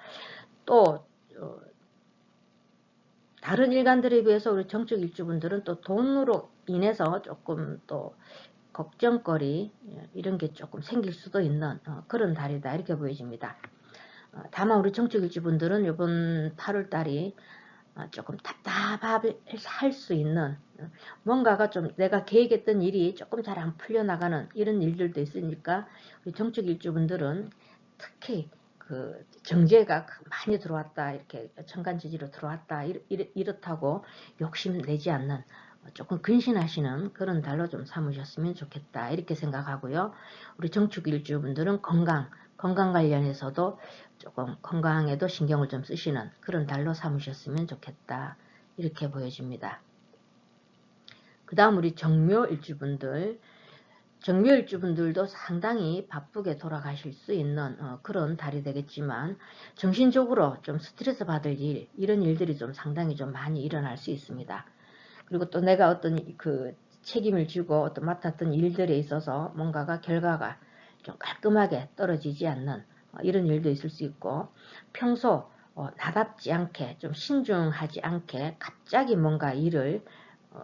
S1: 또 다른 일간들에 비해서 우리 정축 일주분들은 또 돈으로 인해서 조금 또 걱정거리 이런 게 조금 생길 수도 있는 그런 달이다 이렇게 보여집니다. 다만 우리 정축일주분들은 이번 8월달이 조금 답답할 수 있는, 뭔가가 좀 내가 계획했던 일이 조금 잘 안 풀려나가는 이런 일들도 있으니까 우리 정축일주분들은 특히 그 정제가 많이 들어왔다, 이렇게 천간지지로 들어왔다 이렇다고 욕심내지 않는 조금 근신하시는 그런 달로 좀 삼으셨으면 좋겠다 이렇게 생각하고요. 우리 정축일주분들은 건강 관련해서도 조금 건강에도 신경을 좀 쓰시는 그런 달로 삼으셨으면 좋겠다 이렇게 보여집니다. 그 다음 우리 정묘일주분들도 상당히 바쁘게 돌아가실 수 있는 그런 달이 되겠지만, 정신적으로 좀 스트레스 받을 일, 이런 일들이 좀 상당히 좀 많이 일어날 수 있습니다. 그리고 또 내가 어떤 그 책임을 지고 어떤 맡았던 일들에 있어서 뭔가가 결과가 좀 깔끔하게 떨어지지 않는 이런 일도 있을 수 있고, 평소 나답지 않게 좀 신중하지 않게 갑자기 뭔가 일을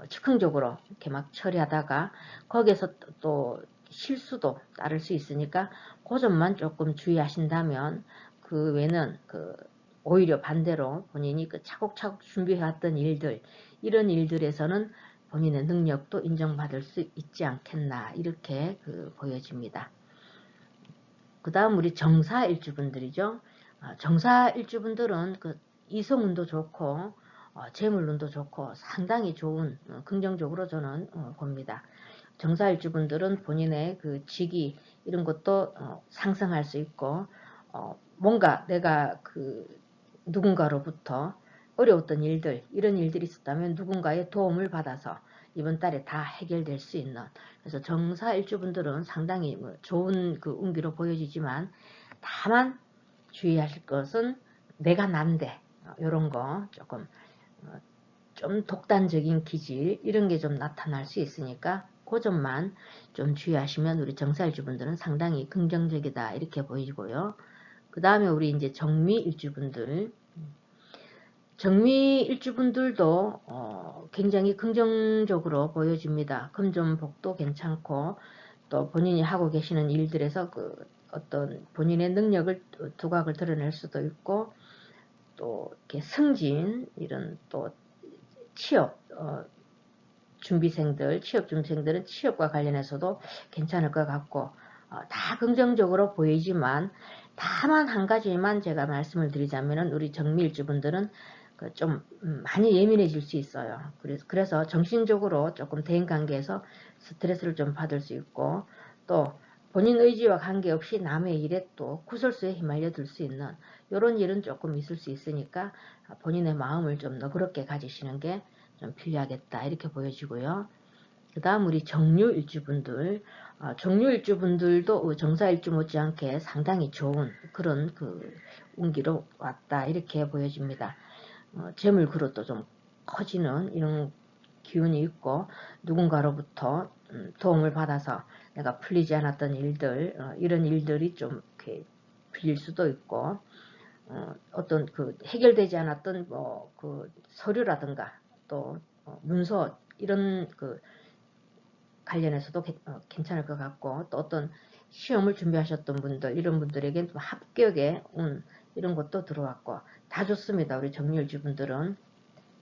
S1: 즉흥적으로 이렇게 막 처리하다가 거기에서 또 실수도 따를 수 있으니까 그 점만 조금 주의하신다면 그 외에는 오히려 반대로 본인이 차곡차곡 준비해왔던 일들, 이런 일들에서는 본인의 능력도 인정받을 수 있지 않겠나, 이렇게 보여집니다. 그 다음 우리 정사일주분들이죠. 정사일주분들은 이성운도 좋고 재물운도 좋고 상당히 좋은, 긍정적으로 저는 봅니다. 정사일주분들은 본인의 직위 이런 것도 상승할 수 있고, 뭔가 내가 누군가로부터 어려웠던 일들, 이런 일들이 있었다면 누군가의 도움을 받아서 이번 달에 다 해결될 수 있는, 그래서 정사일주분들은 상당히 좋은 운기로 보여지지만, 다만 주의하실 것은 내가 난데 이런 거 조금 좀 독단적인 기질, 이런 게 좀 나타날 수 있으니까 그 점만 좀 주의하시면 우리 정사일주분들은 상당히 긍정적이다, 이렇게 보이고요. 그 다음에 우리 이제 정미일주분들, 정미일주분들도 굉장히 긍정적으로 보여집니다. 금전복도 괜찮고, 또 본인이 하고 계시는 일들에서 어떤 본인의 능력을 두각을 드러낼 수도 있고, 또 이렇게 승진, 이런 또 취업 준비생들, 취업 준비생들은 취업과 관련해서도 괜찮을 것 같고, 다 긍정적으로 보이지만, 다만 한 가지만 제가 말씀을 드리자면은 우리 정미일주분들은 좀 많이 예민해질 수 있어요. 그래서 정신적으로 조금 대인관계에서 스트레스를 좀 받을 수 있고, 또 본인 의지와 관계없이 남의 일에 또 구설수에 휘말려 들 수 있는 이런 일은 조금 있을 수 있으니까 본인의 마음을 좀 너그럽게 가지시는 게 좀 필요하겠다, 이렇게 보여지고요. 그 다음 우리 정유일주분들, 정유일주분들도 정사일주 못지않게 상당히 좋은 그런 운기로 왔다, 이렇게 보여집니다. 재물 그릇도 좀 커지는 이런 기운이 있고, 누군가로부터 도움을 받아서 내가 풀리지 않았던 일들, 이런 일들이 좀 이렇게 풀릴 수도 있고, 어떤 해결되지 않았던 서류라든가 또 문서, 이런 관련해서도 괜찮을 것 같고, 또 어떤 시험을 준비하셨던 분들, 이런 분들에게 합격의 운, 이런 것도 들어왔고, 다 좋습니다. 우리 정리일주분들은.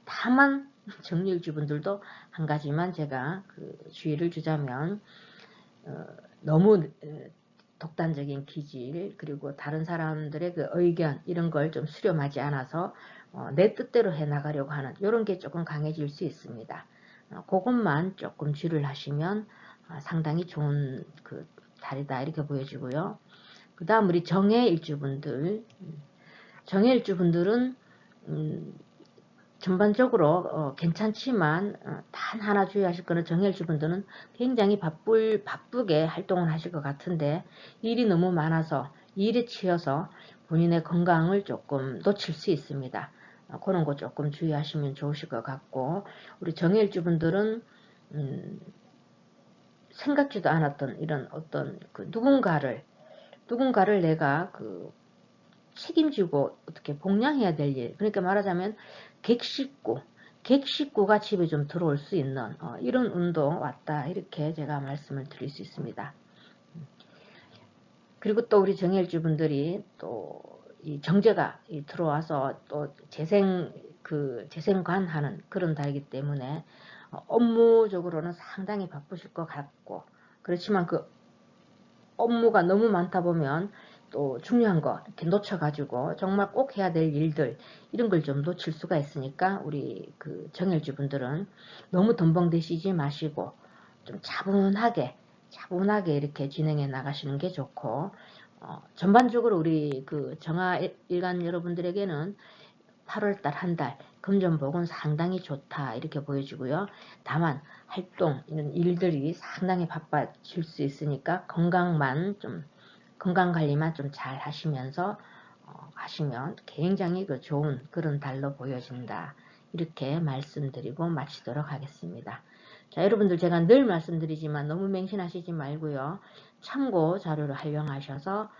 S1: 다만 정리일주분들도 한 가지만 제가 주의를 주자면, 너무 독단적인 기질, 그리고 다른 사람들의 의견, 이런 걸 좀 수렴하지 않아서 내 뜻대로 해나가려고 하는 이런 게 조금 강해질 수 있습니다. 그것만 조금 주의를 하시면 상당히 좋은 달이다, 이렇게 보여지고요. 그 다음 우리 정해일주분들, 정해일주분들은 전반적으로 괜찮지만, 단 하나 주의하실 거는 정해일주분들은 굉장히 바쁘게 활동을 하실 것 같은데, 일이 너무 많아서 일에 치여서 본인의 건강을 조금 놓칠 수 있습니다. 그런 거 조금 주의하시면 좋으실 것 같고, 우리 정해일주분들은 생각지도 않았던 이런 어떤 누군가를 내가 책임지고 어떻게 복양해야 될 일, 그러니까 말하자면 객식구가 집에 좀 들어올 수 있는 이런 운동 왔다, 이렇게 제가 말씀을 드릴 수 있습니다. 그리고 또 우리 정일주분들이 또 이 정제가 들어와서 또 재생관하는 그런 달이기 때문에 업무적으로는 상당히 바쁘실 것 같고, 그렇지만 업무가 너무 많다 보면 또 중요한 거 이렇게 놓쳐가지고 정말 꼭 해야 될 일들, 이런 걸 좀 놓칠 수가 있으니까 우리 정일주분들은 너무 덤벙대시지 마시고 좀 차분하게 이렇게 진행해 나가시는 게 좋고, 전반적으로 우리 정화일간 여러분들에게는 8월달 한 달 금전복은 상당히 좋다, 이렇게 보여지고요. 다만 활동, 이런 일들이 상당히 바빠질 수 있으니까 건강관리만 좀 잘 하시면서 하시면 굉장히 좋은 그런 달로 보여진다, 이렇게 말씀드리고 마치도록 하겠습니다. 자, 여러분들 제가 늘 말씀드리지만 너무 맹신하시지 말고요. 참고 자료를 활용하셔서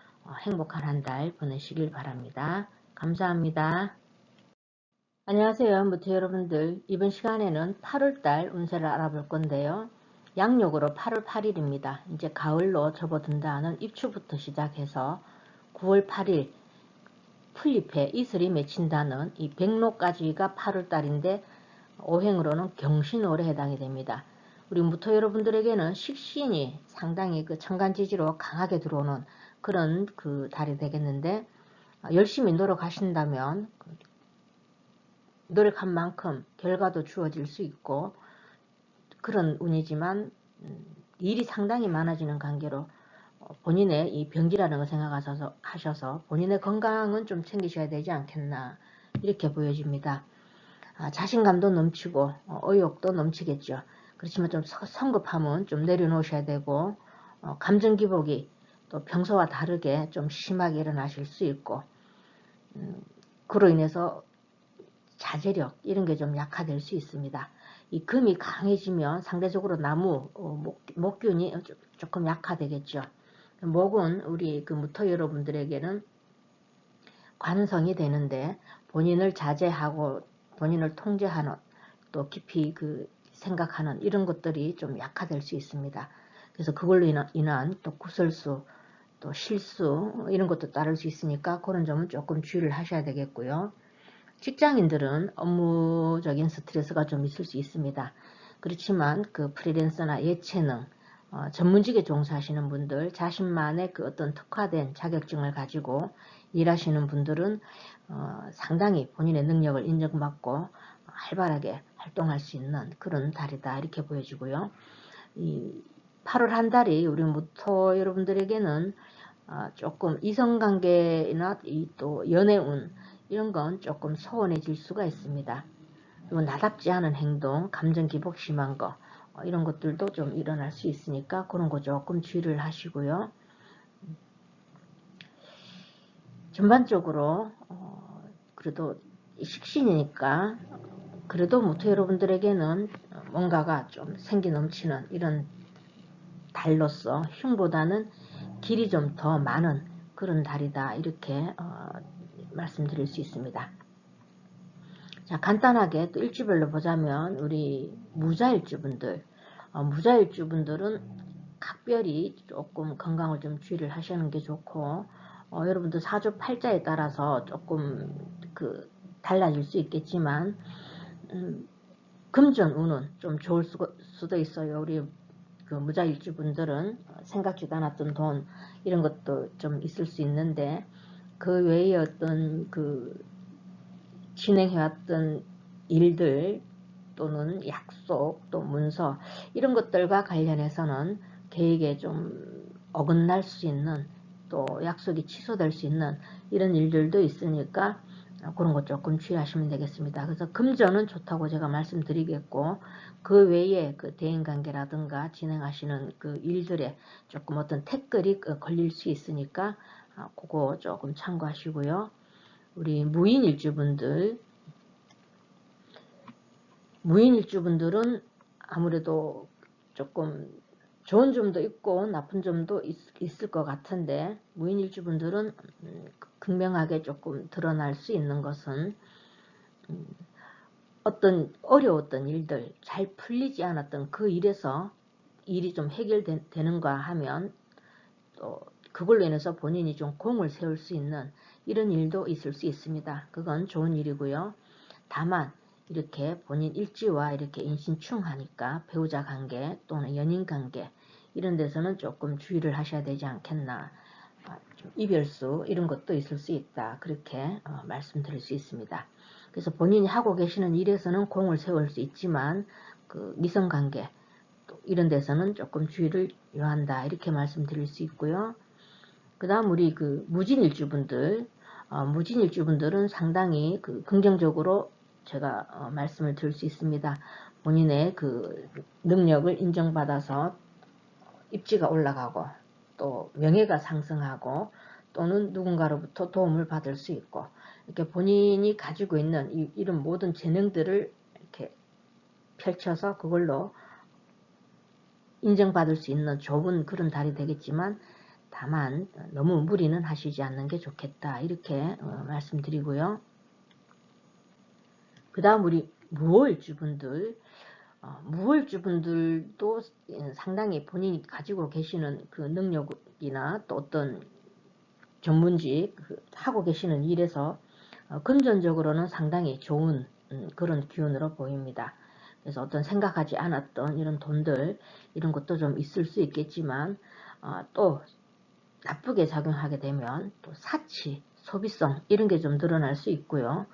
S1: 행복한 한 달 보내시길 바랍니다. 감사합니다. 안녕하세요, 무토 여러분들. 이번 시간에는 8월달 운세를 알아볼 건데요. 양력으로 8월 8일입니다. 이제 가을로 접어든다는 입추부터 시작해서 9월 8일 풀잎에 이슬이 맺힌다는 이 백로까지가 8월달인데 오행으로는 경신월에 해당이 됩니다. 우리 무토 여러분들에게는 식신이 상당히 그 천간지지로 강하게 들어오는 그런 그 달이 되겠는데, 열심히 노력하신다면 노력한 만큼 결과도 주어질 수 있고 그런 운이지만 일이 상당히 많아지는 관계로 본인의 이 병기라는 걸 생각하셔서 본인의 건강은 좀 챙기셔야 되지 않겠나 이렇게 보여집니다. 자신감도 넘치고 의욕도 넘치겠죠. 그렇지만 좀 성급함은 좀 내려놓으셔야 되고 감정 기복이 또 평소와 다르게 좀 심하게 일어나실 수 있고 그로 인해서 자제력 이런 게 좀 약화될 수 있습니다. 이 금이 강해지면 상대적으로 나무 목균이 조금 약화되겠죠. 목은 우리 그 무토 여러분들에게는 관성이 되는데 본인을 자제하고 본인을 통제하는 또 깊이 그 생각하는 이런 것들이 좀 약화될 수 있습니다. 그래서 그걸로 인한 또 구설수 또 실수 이런 것도 따를 수 있으니까 그런 점은 조금 주의를 하셔야 되겠고요. 직장인들은 업무적인 스트레스가 좀 있을 수 있습니다. 그렇지만 그 프리랜서나 예체능, 전문직에 종사하시는 분들, 자신만의 그 어떤 특화된 자격증을 가지고 일하시는 분들은 상당히 본인의 능력을 인정받고 활발하게 활동할 수 있는 그런 달이다 이렇게 보여지고요. 이 8월 한 달이 우리 무토 여러분들에게는 조금 이성관계나 또 연애운 이런 건 조금 소원해질 수가 있습니다. 그리고 나답지 않은 행동, 감정 기복 심한 거 이런 것들도 좀 일어날 수 있으니까 그런 거 조금 주의를 하시고요. 전반적으로 그래도 식신이니까 그래도 무토 여러분들에게는 뭔가가 좀 생기 넘치는 이런 달로서 흉보다는 길이 좀 더 많은 그런 달이다 이렇게 말씀드릴 수 있습니다. 자, 간단하게 또 일주별로 보자면 우리 무자일주분들 무자일주분들은 각별히 조금 건강을 좀 주의를 하시는 게 좋고 여러분들 사주 팔자에 따라서 조금 그 달라질 수 있겠지만 금전 운은 좀 좋을 수도 있어요. 우리 그 무자일주분들은 생각지도 않았던 돈 이런 것도 좀 있을 수 있는데 그 외에 어떤 그 진행해왔던 일들 또는 약속 또 문서 이런 것들과 관련해서는 계획에 좀 어긋날 수 있는 또 약속이 취소될 수 있는 이런 일들도 있으니까 그런 것 조금 주의하시면 되겠습니다. 그래서 금전은 좋다고 제가 말씀드리겠고 그 외에 그 대인관계라든가 진행하시는 그 일들에 조금 어떤 태클이 걸릴 수 있으니까 그거 조금 참고하시고요. 우리 무인일주분들은 아무래도 조금 좋은 점도 있고 나쁜 점도 있을 것 같은데 무인일주분들은 극명하게 조금 드러날 수 있는 것은 어떤 어려웠던 일들 잘 풀리지 않았던 그 일에서 일이 좀 해결되는가 하면 또 그걸로 인해서 본인이 좀 공을 세울 수 있는 이런 일도 있을 수 있습니다. 그건 좋은 일이고요. 다만 이렇게 본인 일지와 이렇게 인신충하니까 배우자 관계 또는 연인 관계 이런 데서는 조금 주의를 하셔야 되지 않겠나. 좀 이별수 이런 것도 있을 수 있다. 그렇게 말씀드릴 수 있습니다. 그래서 본인이 하고 계시는 일에서는 공을 세울 수 있지만 그 미성관계 이런 데서는 조금 주의를 요한다. 이렇게 말씀드릴 수 있고요. 그 다음 우리 그 무진일주분들은 상당히 그 긍정적으로 제가 말씀을 드릴 수 있습니다. 본인의 그 능력을 인정받아서 입지가 올라가고 또 명예가 상승하고 또는 누군가로부터 도움을 받을 수 있고 이렇게 본인이 가지고 있는 이런 모든 재능들을 이렇게 펼쳐서 그걸로 인정받을 수 있는 좋은 그런 달이 되겠지만 다만 너무 무리는 하시지 않는 게 좋겠다 이렇게 말씀드리고요. 그 다음 우리 무월주분들, 무월주분들도 상당히 본인이 가지고 계시는 그 능력이나 또 어떤 전문직 하고 계시는 일에서 금전적으로는 상당히 좋은 그런 기운으로 보입니다. 그래서 어떤 생각하지 않았던 이런 돈들 이런 것도 좀 있을 수 있겠지만 또 나쁘게 작용하게 되면 또 사치, 소비성 이런 게 좀 드러날 수 있고요.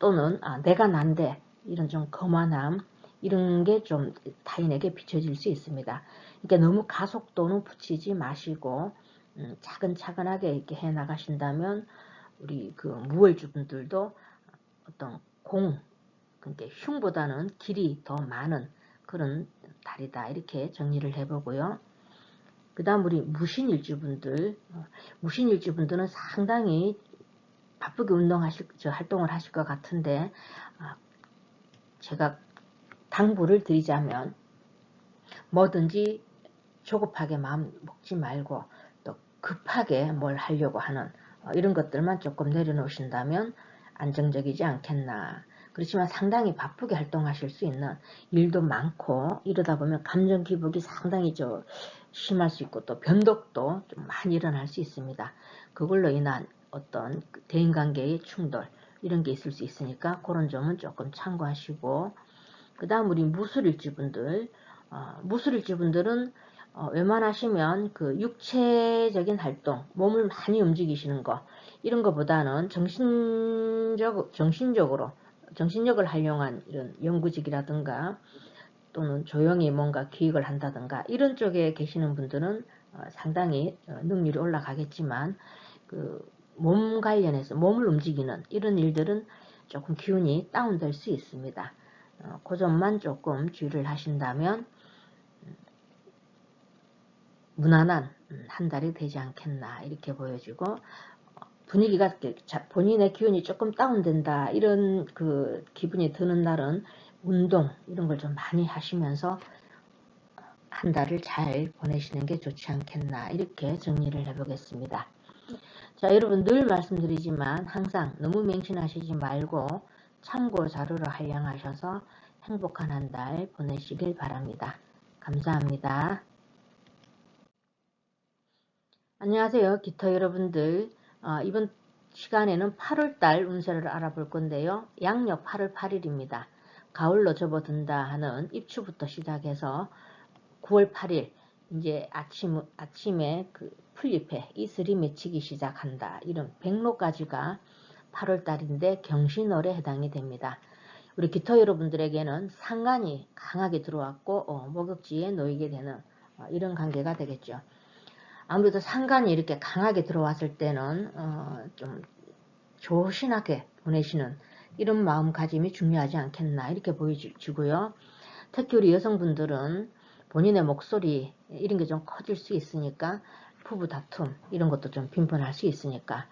S1: 또는 내가 난데 이런 좀 거만함 이런 게 좀 타인에게 비춰질 수 있습니다. 그러니까 너무 가속도는 붙이지 마시고 차근차근하게 이렇게 해 나가신다면 우리 그 무월주분들도 어떤 그러니까 흉보다는 길이 더 많은 그런 달이다 이렇게 정리를 해보고요. 그 다음 우리 무신일주분들은 상당히 바쁘게 활동을 하실 것 같은데 제가 당부를 드리자면 뭐든지 조급하게 마음 먹지 말고 또 급하게 뭘 하려고 하는 이런 것들만 조금 내려놓으신다면 안정적이지 않겠나. 그렇지만 상당히 바쁘게 활동하실 수 있는 일도 많고 이러다 보면 감정 기복이 상당히 심할 수 있고 또 변덕도 좀 많이 일어날 수 있습니다. 그걸로 인한 어떤 대인관계의 충돌 이런 게 있을 수 있으니까 그런 점은 조금 참고하시고 그 다음 우리 무술일주분들은 웬만하시면 그 육체적인 활동, 몸을 많이 움직이시는 거 이런 거보다는 정신력을 활용한 이런 연구직이라든가 또는 조용히 뭔가 기획을 한다든가 이런 쪽에 계시는 분들은 상당히 능률이 올라가겠지만 그 몸 관련해서 몸을 움직이는 이런 일들은 조금 기운이 다운될 수 있습니다. 그 점만 조금 주의를 하신다면 무난한 한 달이 되지 않겠나 이렇게 보여지고 분위기가 본인의 기운이 조금 다운된다 이런 그 기분이 드는 날은 운동 이런 걸 좀 많이 하시면서 한 달을 잘 보내시는 게 좋지 않겠나 이렇게 정리를 해보겠습니다. 자, 여러분 늘 말씀드리지만 항상 너무 맹신하시지 말고 참고 자료로 활용하셔서 행복한 한 달 보내시길 바랍니다. 감사합니다. 안녕하세요. 기터 여러분들. 이번 시간에는 8월달 운세를 알아볼 건데요. 양력 8월 8일입니다. 가을로 접어든다 하는 입추부터 시작해서 9월 8일 이제 아침에 그 풀잎에 이슬이 맺히기 시작한다. 이런 백로까지가 8월달인데 경신월에 해당이 됩니다. 우리 기터 여러분들에게는 상간이 강하게 들어왔고 목욕지에 놓이게 되는 이런 관계가 되겠죠. 아무래도 상간이 이렇게 강하게 들어왔을 때는 좀 조신하게 보내시는 이런 마음가짐이 중요하지 않겠나 이렇게 보여지고요. 특히 우리 여성분들은 본인의 목소리 이런 게 좀 커질 수 있으니까 부부 다툼 이런 것도 좀 빈번할 수 있으니까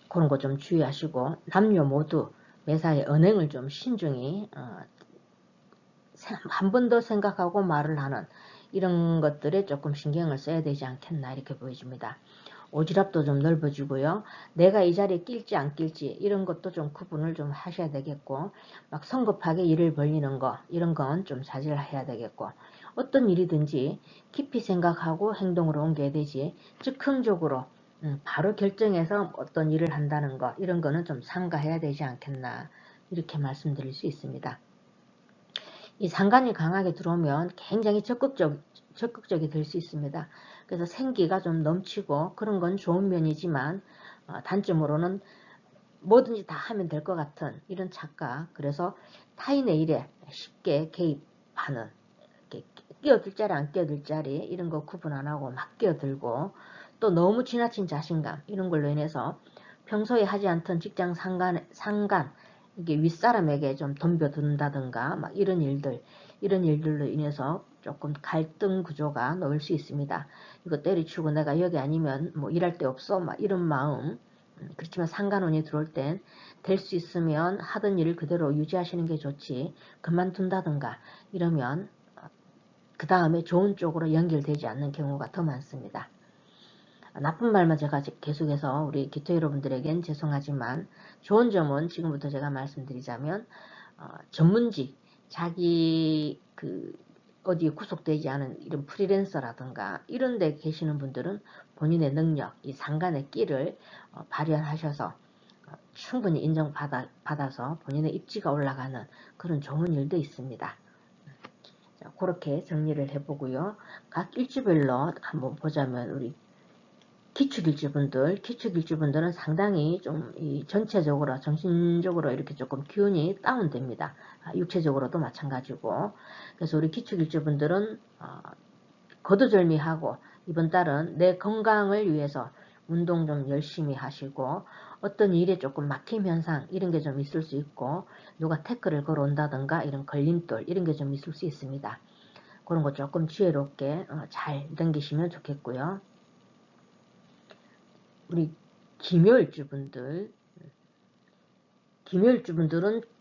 S1: 그런 거 좀 주의하시고 남녀 모두 매사에 언행을 좀 신중히 한 번 더 생각하고 말을 하는 이런 것들에 조금 신경을 써야 되지 않겠나 이렇게 보여집니다. 오지랖도 좀 넓어지고요. 내가 이 자리에 낄지 안 낄지 이런 것도 좀 구분을 좀 하셔야 되겠고 막 성급하게 일을 벌리는 거 이런 건 좀 자제를 해야 되겠고 어떤 일이든지 깊이 생각하고 행동으로 옮겨야 되지 즉흥적으로 바로 결정해서 어떤 일을 한다는 거 이런 거는 좀 삼가해야 되지 않겠나 이렇게 말씀드릴 수 있습니다. 이 상간이 강하게 들어오면 굉장히 적극적이 될 수 있습니다. 그래서 생기가 좀 넘치고 그런 건 좋은 면이지만 단점으로는 뭐든지 다 하면 될 것 같은 이런 착각 그래서 타인의 일에 쉽게 개입하는 끼어들 자리 안 끼어들 자리 이런 거 구분 안 하고 막 끼어들고 또 너무 지나친 자신감 이런 걸로 인해서 평소에 하지 않던 직장 상간 이게 윗사람에게 좀 덤벼든다든가 막 이런 일들로 인해서 조금 갈등 구조가 놓일 수 있습니다. 이거 때려치우고 내가 여기 아니면 뭐 일할 데 없어 막 이런 마음 그렇지만 상간운이 들어올 땐 될 수 있으면 하던 일을 그대로 유지하시는 게 좋지 그만둔다든가 이러면 그 다음에 좋은 쪽으로 연결되지 않는 경우가 더 많습니다. 나쁜 말만 제가 계속해서 우리 기토 여러분들에겐 죄송하지만 좋은 점은 지금부터 제가 말씀드리자면 전문직, 자기 어디에 구속되지 않은 이런 프리랜서라든가 이런 데 계시는 분들은 본인의 능력, 이 상간의 끼를 발현하셔서 충분히 인정받아서 본인의 입지가 올라가는 그런 좋은 일도 있습니다. 자, 그렇게 정리를 해보고요. 각 일주별로 한번 보자면 우리 기축일주분들은 상당히 좀 전체적으로 정신적으로 이렇게 조금 기운이 다운됩니다. 육체적으로도 마찬가지고. 그래서 우리 기축일주분들은 거두절미하고 이번 달은 내 건강을 위해서 운동 좀 열심히 하시고 어떤 일에 조금 막힘 현상 이런 게 좀 있을 수 있고 누가 태클을 걸어온다든가 이런 걸림돌 이런 게 좀 있을 수 있습니다. 그런 거 조금 지혜롭게 잘 넘기시면 좋겠고요. 우리 김요일주분들은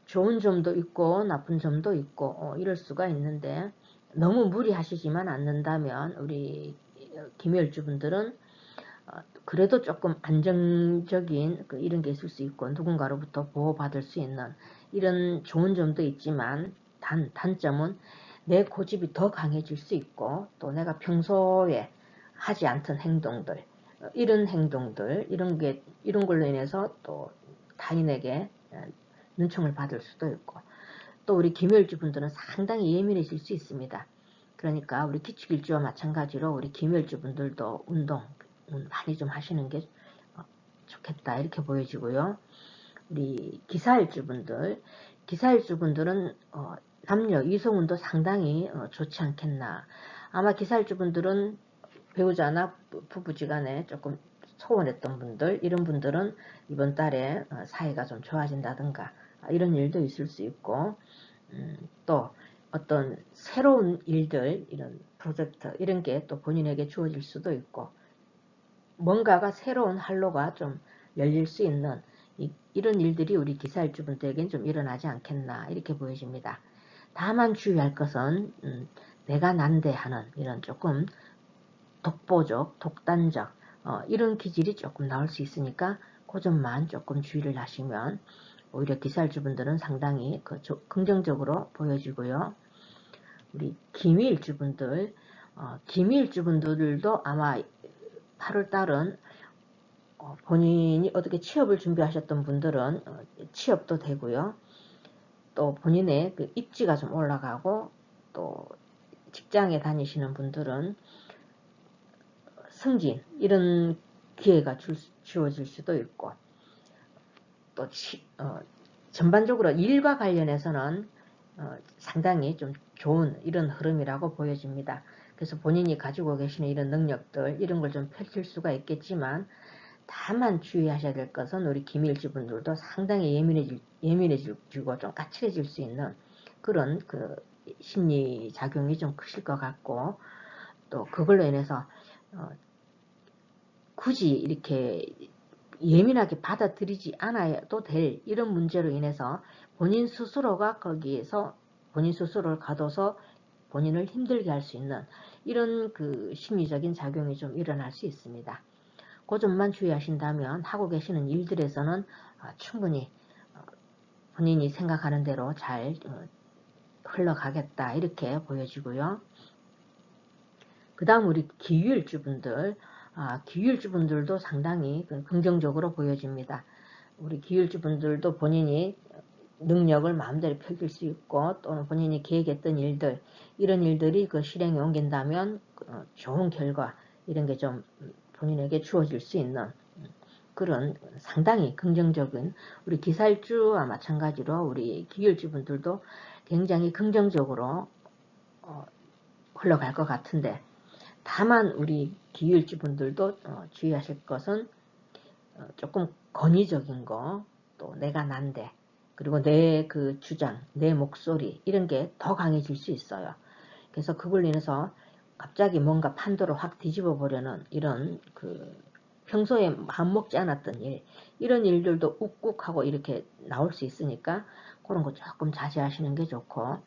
S1: 좋은 점도 있고 나쁜 점도 있고 이럴 수가 있는데 너무 무리하시지만 않는다면 우리 김요일주분들은 그래도 조금 안정적인 이런 게 있을 수 있고 누군가로부터 보호받을 수 있는 이런 좋은 점도 있지만 단점은 내 고집이 더 강해질 수 있고 또 내가 평소에 하지 않던 행동들 이런 걸로 인해서 또 타인에게 눈총을 받을 수도 있고 또 우리 김요일주 분들은 상당히 예민해질 수 있습니다. 그러니까 우리 기축일주와 마찬가지로 우리 김요일주 분들도 운동 많이 좀 하시는 게 좋겠다 이렇게 보여지고요. 우리 기사일주 분들은 남녀 이성운도 상당히 좋지 않겠나. 아마 기사일주 분들은 배우자나 부부지간에 조금 소원했던 분들 이런 분들은 이번 달에 사이가 좀 좋아진다든가 이런 일도 있을 수 있고 또 어떤 새로운 일들 이런 프로젝트 이런 게 또 본인에게 주어질 수도 있고 뭔가가 새로운 활로가 좀 열릴 수 있는 이런 일들이 우리 기사일주분들에겐 좀 일어나지 않겠나 이렇게 보여집니다. 다만 주의할 것은 내가 난대하는 이런 조금 독보적, 독단적 이런 기질이 조금 나올 수 있으니까 그 점만 조금 주의를 하시면 오히려 기사일주분들은 상당히 긍정적으로 보여지고요. 우리 기미일주분들도 아마 8월달은 본인이 어떻게 취업을 준비하셨던 분들은 취업도 되고요. 또 본인의 입지가 좀 올라가고 또 직장에 다니시는 분들은 승진 이런 기회가 주어질 수도 있고 또 전반적으로 일과 관련해서는 상당히 좀 좋은 이런 흐름이라고 보여집니다. 그래서 본인이 가지고 계시는 이런 능력들 이런 걸 좀 펼칠 수가 있겠지만 다만 주의하셔야 될 것은 우리 김일주분들도 상당히 예민해지고 좀 까칠해질 수 있는 그런 심리 작용이 좀 크실 것 같고 또 그걸로 인해서 굳이 이렇게 예민하게 받아들이지 않아도 될 이런 문제로 인해서 본인 스스로가 거기에서 본인 스스로를 가둬서 본인을 힘들게 할 수 있는 이런 심리적인 작용이 좀 일어날 수 있습니다. 그 점만 주의하신다면 하고 계시는 일들에서는 충분히 본인이 생각하는 대로 잘 흘러가겠다 이렇게 보여지고요. 그 다음 우리 기유일주분들도 상당히 긍정적으로 보여집니다. 우리 기유일주분들도 본인이 능력을 마음대로 펼칠 수 있고 또는 본인이 계획했던 일들 이런 일들이 실행에 옮긴다면 좋은 결과 이런 게 좀 본인에게 주어질 수 있는 그런 상당히 긍정적인 우리 기사일주와 마찬가지로 우리 기유일주분들도 굉장히 긍정적으로 흘러갈 것 같은데 다만 우리 기유일주분들도 주의하실 것은 조금 권위적인 거 또 내가 난데 그리고 내 주장, 내 목소리 이런 게 더 강해질 수 있어요. 그래서 그걸로 인해서 갑자기 뭔가 판도를 확 뒤집어 보려는 이런 평소에 마음 먹지 않았던 이런 일들도 욱욱하고 이렇게 나올 수 있으니까 그런 거 조금 자제하시는 게 좋고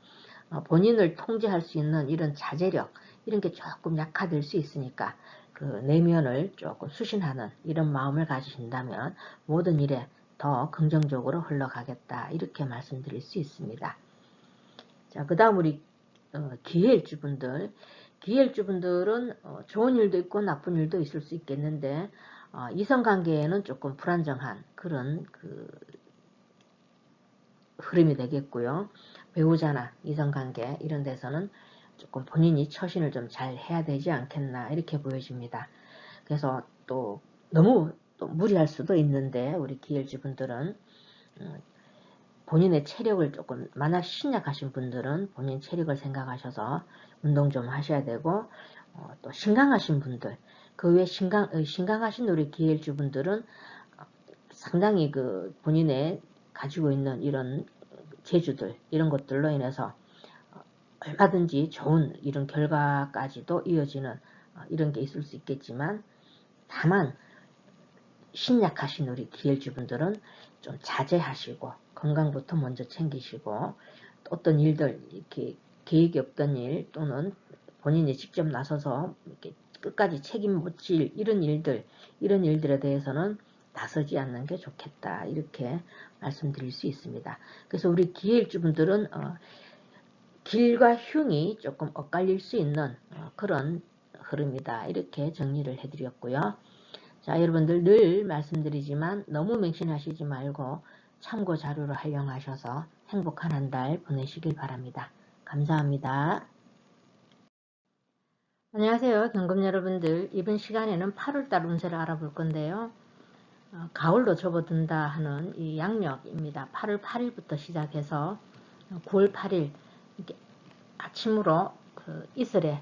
S1: 본인을 통제할 수 있는 이런 자제력 이런 게 조금 약화될 수 있으니까 그 내면을 조금 수신하는 이런 마음을 가지신다면 모든 일에 더 긍정적으로 흘러가겠다, 이렇게 말씀드릴 수 있습니다. 자, 그 다음 우리 기해일주분들. 기해일주분들은 좋은 일도 있고 나쁜 일도 있을 수 있겠는데 이성관계에는 조금 불안정한 그런 흐름이 되겠고요. 배우자나 이성관계 이런 데서는 조금 본인이 처신을 좀 잘 해야 되지 않겠나, 이렇게 보여집니다. 그래서 또 너무 또 무리할 수도 있는데 우리 기해일주분들은 본인의 체력을 조금, 만약 신약하신 분들은 본인 체력을 생각하셔서 운동 좀 하셔야 되고, 또 신강하신 분들, 그 외 신강하신 우리 기해일주 분들은 상당히 그 본인의 가지고 있는 이런 재주들, 이런 것들로 인해서 얼마든지 좋은 이런 결과까지도 이어지는 이런 게 있을 수 있겠지만, 다만 신약하신 우리 기해일주 분들은 좀 자제하시고 건강부터 먼저 챙기시고, 어떤 일들, 이렇게 계획이 없던 일 또는 본인이 직접 나서서 이렇게 끝까지 책임 못 질 이런 일들에 대해서는 나서지 않는 게 좋겠다, 이렇게 말씀드릴 수 있습니다. 그래서 우리 기해일주분들은 길과 흉이 조금 엇갈릴 수 있는 그런 흐름이다, 이렇게 정리를 해드렸고요. 자, 여러분들 늘 말씀드리지만 너무 맹신하시지 말고 참고 자료로 활용하셔서 행복한 한 달 보내시길 바랍니다. 감사합니다. 안녕하세요, 경금 여러분들. 이번 시간에는 8월달 운세를 알아볼 건데요. 가을로 접어든다 하는 이 양력입니다. 8월 8일부터 시작해서 9월 8일 이렇게 아침으로 그 이슬에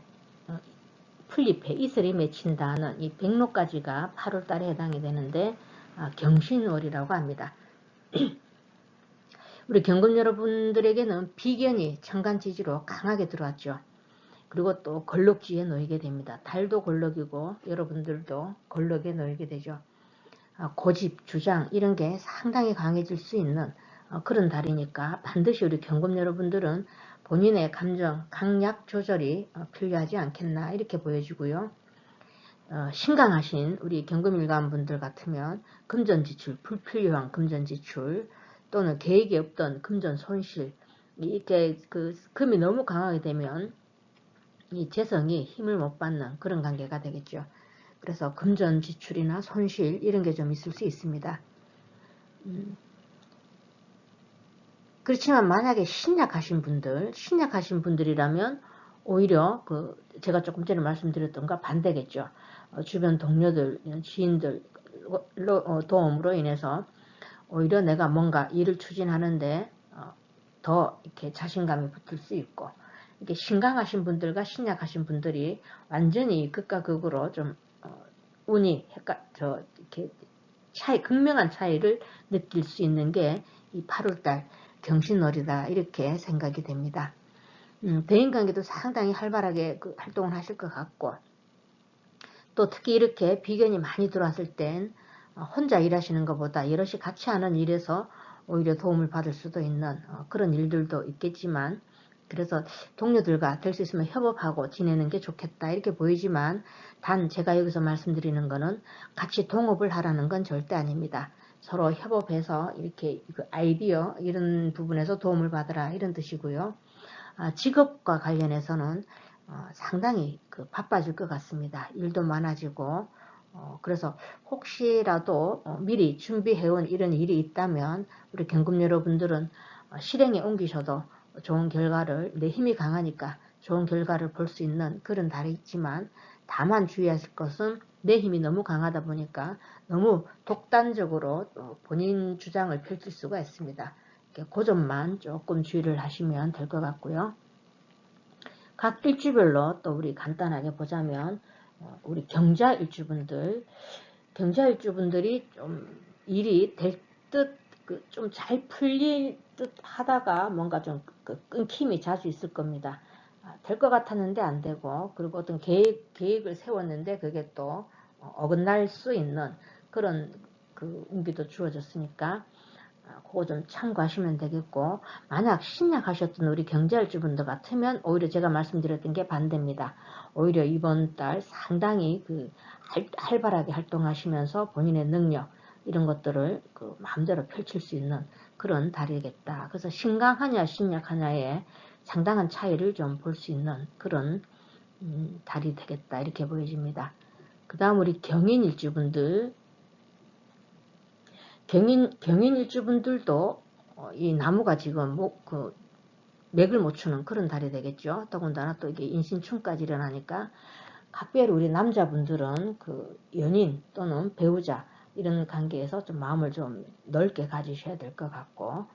S1: 풀잎에 이슬이 맺힌다는 이 백로까지가 8월달에 해당이 되는데 경신월이라고 합니다. 우리 경금 여러분들에게는 비견이 천간지지로 강하게 들어왔죠. 그리고 또 걸럭지에 놓이게 됩니다. 달도 걸럭이고 여러분들도 걸럭에 놓이게 되죠. 고집, 주장 이런 게 상당히 강해질 수 있는 그런 달이니까 반드시 우리 경금 여러분들은 본인의 감정, 강약 조절이 필요하지 않겠나, 이렇게 보여지고요. 신강하신 우리 경금일간 분들 같으면 금전지출, 불필요한 금전지출 또는 계획이 없던 금전 손실, 이렇게 그 금이 너무 강하게 되면 이 재성이 힘을 못 받는 그런 관계가 되겠죠. 그래서 금전 지출이나 손실 이런 게 좀 있을 수 있습니다. 그렇지만 만약에 신약하신 분들이라면 오히려 제가 조금 전에 말씀드렸던가 반대겠죠. 주변 동료들, 지인들 도움으로 인해서 오히려 내가 뭔가 일을 추진하는데 더 이렇게 자신감이 붙을 수 있고, 이렇게 신강하신 분들과 신약하신 분들이 완전히 극과 극으로 좀 운이 이렇게 극명한 차이를 느낄 수 있는 게 이 8월달 경신월이다, 이렇게 생각이 됩니다. 대인관계도 상당히 활발하게 활동을 하실 것 같고, 또 특히 이렇게 비견이 많이 들어왔을 땐 혼자 일하시는 것보다 여럿이 같이 하는 일에서 오히려 도움을 받을 수도 있는 그런 일들도 있겠지만, 그래서 동료들과 될 수 있으면 협업하고 지내는 게 좋겠다, 이렇게 보이지만, 단 제가 여기서 말씀드리는 거는 같이 동업을 하라는 건 절대 아닙니다. 서로 협업해서 이렇게 아이디어 이런 부분에서 도움을 받으라, 이런 뜻이고요. 직업과 관련해서는 상당히 바빠질 것 같습니다. 일도 많아지고, 그래서 혹시라도 미리 준비해온 이런 일이 있다면 우리 경금 여러분들은 실행에 옮기셔도 좋은 결과를, 내 힘이 강하니까 좋은 결과를 볼 수 있는 그런 달이 있지만, 다만 주의하실 것은 내 힘이 너무 강하다 보니까 너무 독단적으로 본인 주장을 펼칠 수가 있습니다. 그 점만 조금 주의를 하시면 될 것 같고요. 각 일주별로 또 우리 간단하게 보자면 우리 경자 일주분들이 좀 일이 될 듯, 좀 잘 풀릴 듯 하다가 뭔가 좀 끊김이 자주 있을 겁니다. 될 것 같았는데 안 되고, 그리고 어떤 계획을 세웠는데 그게 또 어긋날 수 있는 그런 운기도 주어졌으니까 그거 좀 참고하시면 되겠고, 만약 신약하셨던 우리 경제할주분들 같으면 오히려 제가 말씀드렸던 게 반대입니다. 오히려 이번 달 상당히 그 활발하게 활동하시면서 본인의 능력 이런 것들을 그 마음대로 펼칠 수 있는 그런 달이겠다. 그래서 신강하냐 신약하냐에 상당한 차이를 좀 볼 수 있는 그런 달이 되겠다 이렇게 보여집니다. 그 다음 우리 경인일주분들, 경인일주분들도 이 나무가 지금 그 맥을 못 추는 그런 달이 되겠죠. 더군다나 또 이게 인신충까지 일어나니까 각별히 우리 남자분들은 그 연인 또는 배우자 이런 관계에서 좀 마음을 좀 넓게 가지셔야 될 것 같고,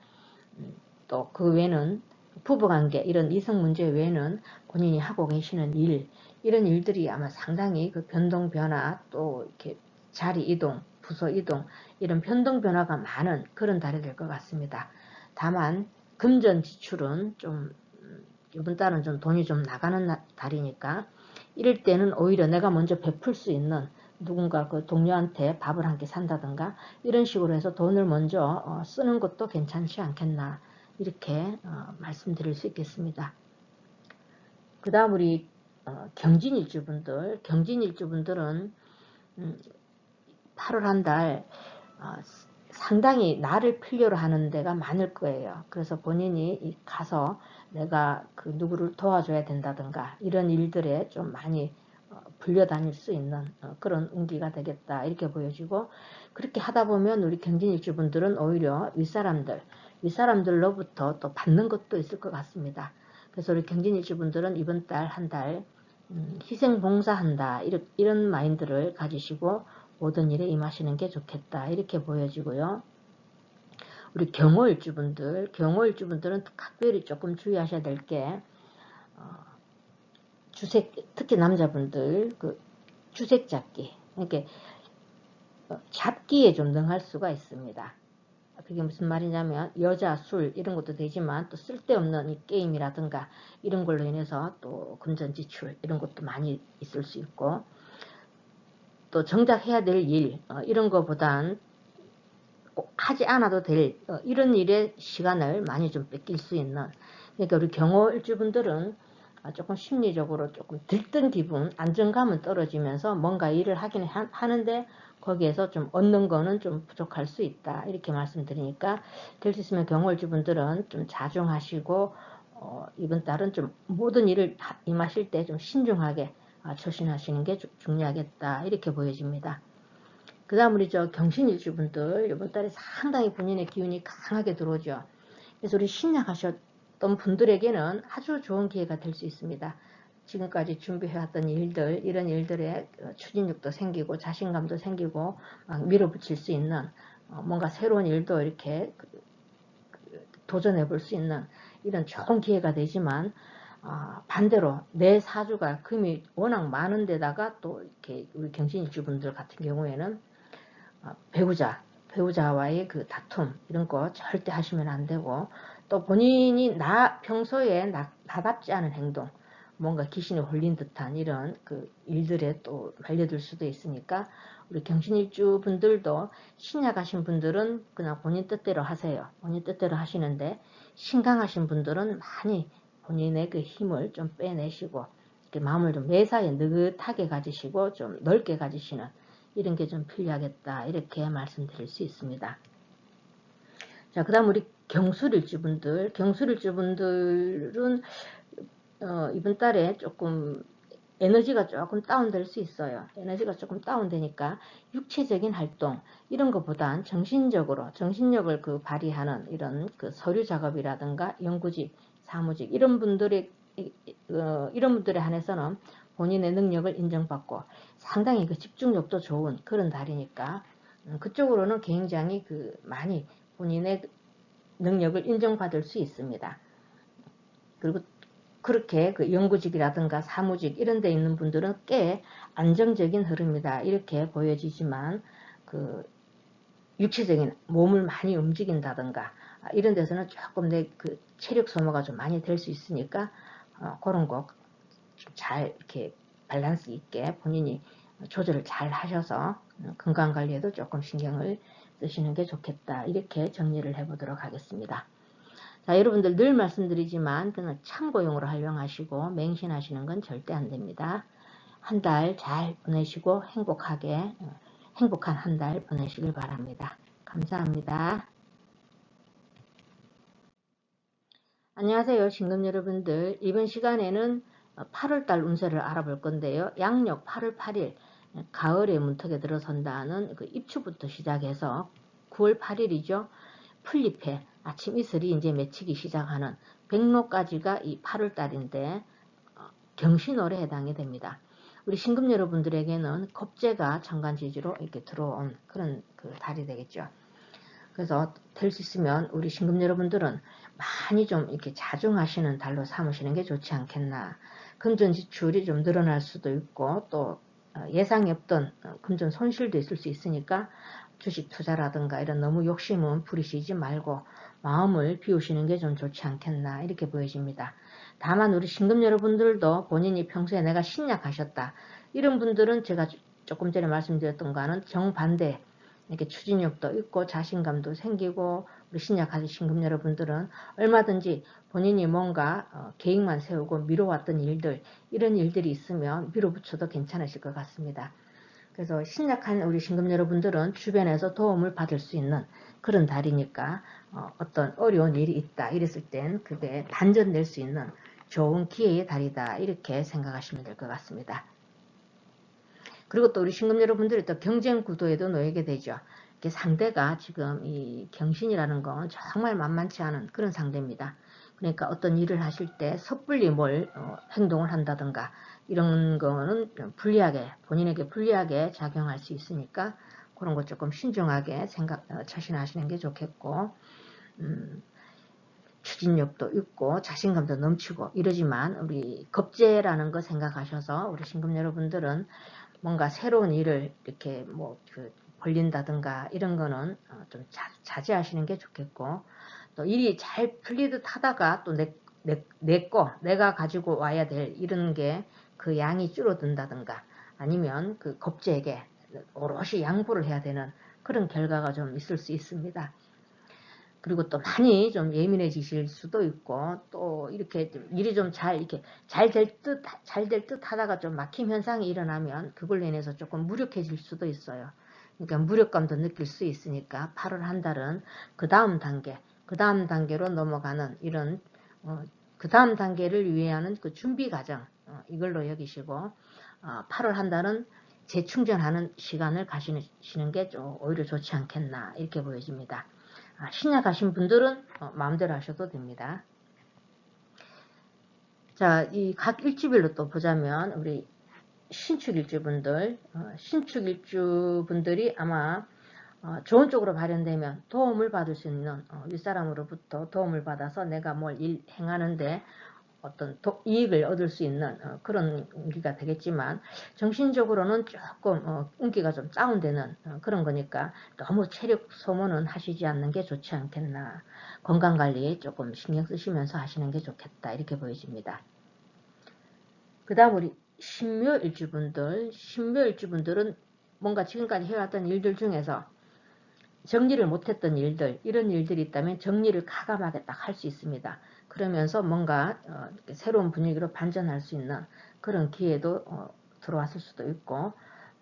S1: 또 그 외에는 부부관계 이런 이성 문제 외에는 본인이 하고 계시는 일 이런 일들이 아마 상당히 그 변동 변화 또 이렇게 자리 이동 부서 이동 이런 변동 변화가 많은 그런 달이 될 것 같습니다. 다만 금전 지출은 좀 이번 달은 좀 돈이 좀 나가는 달이니까 이럴 때는 오히려 내가 먼저 베풀 수 있는 누군가 그 동료한테 밥을 한 끼 산다든가 이런 식으로 해서 돈을 먼저 쓰는 것도 괜찮지 않겠나 이렇게 말씀드릴 수 있겠습니다. 그 다음 우리 경진일주분들은 8월 한 달 상당히 나를 필요로 하는 데가 많을 거예요. 그래서 본인이 가서 내가 그 누구를 도와줘야 된다든가 이런 일들에 좀 많이 불려다닐 수 있는 그런 운기가 되겠다 이렇게 보여지고, 그렇게 하다 보면 우리 경진일주분들은 오히려 윗사람들로부터 또 받는 것도 있을 것 같습니다. 그래서 우리 경진일주분들은 이번 달 한 달 희생봉사한다 이런 마인드를 가지시고 모든 일에 임하시는 게 좋겠다 이렇게 보여지고요. 우리 경호일주분들은 각별히 조금 주의하셔야 될 게 특히 남자분들 그 주색 잡기, 그러니까 잡기에 좀 능할 수가 있습니다. 그게 무슨 말이냐면 여자, 술 이런 것도 되지만 또 쓸데없는 이 게임이라든가 이런 걸로 인해서 또 금전 지출 이런 것도 많이 있을 수 있고, 또 정작 해야 될 일 이런 거보단 꼭 하지 않아도 될 이런 일에 시간을 많이 좀 뺏길 수 있는, 그러니까 우리 경호일주분들은 조금 심리적으로 조금 들뜬 기분, 안정감은 떨어지면서 뭔가 일을 하긴 하는데 거기에서 좀 얻는 거는 좀 부족할 수 있다 이렇게 말씀드리니까, 될 수 있으면 경호일주분들은 좀 자중하시고 이번 달은 좀 모든 일을 임하실 때 좀 신중하게 처신하시는 게 중요하겠다 이렇게 보여집니다. 그 다음 우리 경신일주분들 이번 달에 상당히 본인의 기운이 강하게 들어오죠. 그래서 우리 신약하셨던 분들에게는 아주 좋은 기회가 될 수 있습니다. 지금까지 준비해왔던 일들 이런 일들에 추진력도 생기고 자신감도 생기고 막 밀어붙일 수 있는 뭔가 새로운 일도 이렇게 도전해 볼 수 있는 이런 좋은 기회가 되지만, 반대로 내 사주가 금이 워낙 많은 데다가 또 이렇게 우리 경신일주분들 같은 경우에는 배우자와의 그 다툼 이런 거 절대 하시면 안 되고, 또 본인이 평소에 나답지 않은 행동, 뭔가 귀신에 홀린 듯한 이런 그 일들에 또 말려들 수도 있으니까 우리 경신일주 분들도 신약하신 분들은 그냥 본인 뜻대로 하세요. 본인 뜻대로 하시는데 신강하신 분들은 많이 본인의 그 힘을 좀 빼내시고 이렇게 마음을 좀 매사에 느긋하게 가지시고 좀 넓게 가지시는 이런 게 좀 필요하겠다 이렇게 말씀드릴 수 있습니다. 자, 그 다음 우리 경술일주분들은 이번 달에 조금 에너지가 조금 다운될 수 있어요. 에너지가 조금 다운되니까 육체적인 활동 이런 것보단 정신력을 그 발휘하는 이런 그 서류 작업이라든가 연구직, 사무직 이런 분들에 한해서는 본인의 능력을 인정받고 상당히 그 집중력도 좋은 그런 달이니까 그쪽으로는 굉장히 많이 본인의 능력을 인정받을 수 있습니다. 그리고 그렇게 그 연구직이라든가 사무직 이런 데 있는 분들은 꽤 안정적인 흐름이다 이렇게 보여지지만, 그 육체적인 몸을 많이 움직인다든가 이런 데서는 조금 내 그 체력 소모가 좀 많이 될 수 있으니까 그런 거 잘 이렇게 밸런스 있게 본인이 조절을 잘 하셔서 건강 관리에도 조금 신경을 쓰시는 게 좋겠다. 이렇게 정리를 해보도록 하겠습니다. 자, 여러분들 늘 말씀드리지만 그냥 참고용으로 활용하시고 맹신하시는 건 절대 안 됩니다. 한 달 잘 보내시고 행복한 한 달 보내시길 바랍니다. 감사합니다. 안녕하세요, 신금 여러분들. 이번 시간에는 8월달 운세를 알아볼 건데요. 양력 8월 8일 가을의 문턱에 들어선다는 그 입추부터 시작해서 9월 8일이죠. 풀잎에 아침 이슬이 이제 맺히기 시작하는 백로까지가 이 8월달인데 경신월에 해당이 됩니다. 우리 신금 여러분들에게는 겁재가 천간지지로 이렇게 들어온 그런 그 달이 되겠죠. 그래서 될 수 있으면 우리 신금 여러분들은 많이 좀 이렇게 자중하시는 달로 삼으시는 게 좋지 않겠나. 금전 지출이 좀 늘어날 수도 있고 또 예상이 없던 금전 손실도 있을 수 있으니까 주식 투자라든가 이런 너무 욕심은 부리시지 말고 마음을 비우시는 게 좀 좋지 않겠나 이렇게 보여집니다. 다만 우리 신금 여러분들도 본인이 평소에 내가 신약하셨다 이런 분들은 제가 조금 전에 말씀드렸던 거는 정반대 이렇게 추진력도 있고 자신감도 생기고 우리 신약하신 신금 여러분들은 얼마든지 본인이 뭔가 계획만 세우고 미뤄왔던 일들 이런 일들이 있으면 밀어붙여도 괜찮으실 것 같습니다. 그래서 신약한 우리 신금 여러분들은 주변에서 도움을 받을 수 있는 그런 달이니까 어떤 어려운 일이 있다 이랬을 땐 그게 단전될 수 있는 좋은 기회의 달이다 이렇게 생각하시면 될 것 같습니다. 그리고 또 우리 신금 여러분들이 또 경쟁 구도에도 놓이게 되죠. 상대가 지금 이 경신이라는 건 정말 만만치 않은 그런 상대입니다. 그러니까 어떤 일을 하실 때 섣불리 행동을 한다든가 이런 거는 불리하게 본인에게 불리하게 작용할 수 있으니까 그런 거 조금 신중하게 처신하시는 게 좋겠고 추진력도 있고 자신감도 넘치고 이러지만 우리 겁재라는 거 생각하셔서 우리 신금 여러분들은 뭔가 새로운 일을 이렇게 벌린다든가 이런 거는 좀 자제하시는 게 좋겠고 또 일이 잘 풀리듯 하다가 또 내가 가지고 와야 될 이런 게 그 양이 줄어든다든가 아니면 그 겁재에게 오롯이 양보를 해야 되는 그런 결과가 좀 있을 수 있습니다. 그리고 또 많이 좀 예민해지실 수도 있고 또 이렇게 일이 좀 잘 될 듯 하다가 좀 막힘 현상이 일어나면 그걸로 인해서 조금 무력해질 수도 있어요. 그러니까 무력감도 느낄 수 있으니까 8월 한 달은 그 다음 단계로 넘어가는 이런 그 다음 단계를 위하는 그 준비 과정 이걸로 여기시고 8월 한 달은 재충전하는 시간을 가시는 게 좀 오히려 좋지 않겠나 이렇게 보여집니다. 신약하신 분들은 마음대로 하셔도 됩니다. 자, 이 각 일주별로 또 보자면 우리 신축일주분들이 아마 좋은 쪽으로 발현되면 도움을 받을 수 있는 윗사람으로부터 도움을 받아서 내가 뭘 일 행하는데 어떤 이익을 얻을 수 있는 그런 운기가 되겠지만 정신적으로는 조금 운기가 좀 다운되는 그런 거니까 너무 체력 소모는 하시지 않는 게 좋지 않겠나. 건강관리 조금 신경 쓰시면서 하시는 게 좋겠다 이렇게 보여집니다. 그 다음 우리 신묘일주분들은 뭔가 지금까지 해왔던 일들 중에서 정리를 못했던 일들 이런 일들이 있다면 정리를 가감하게 딱 할 수 있습니다. 그러면서 뭔가 새로운 분위기로 반전할 수 있는 그런 기회도 들어왔을 수도 있고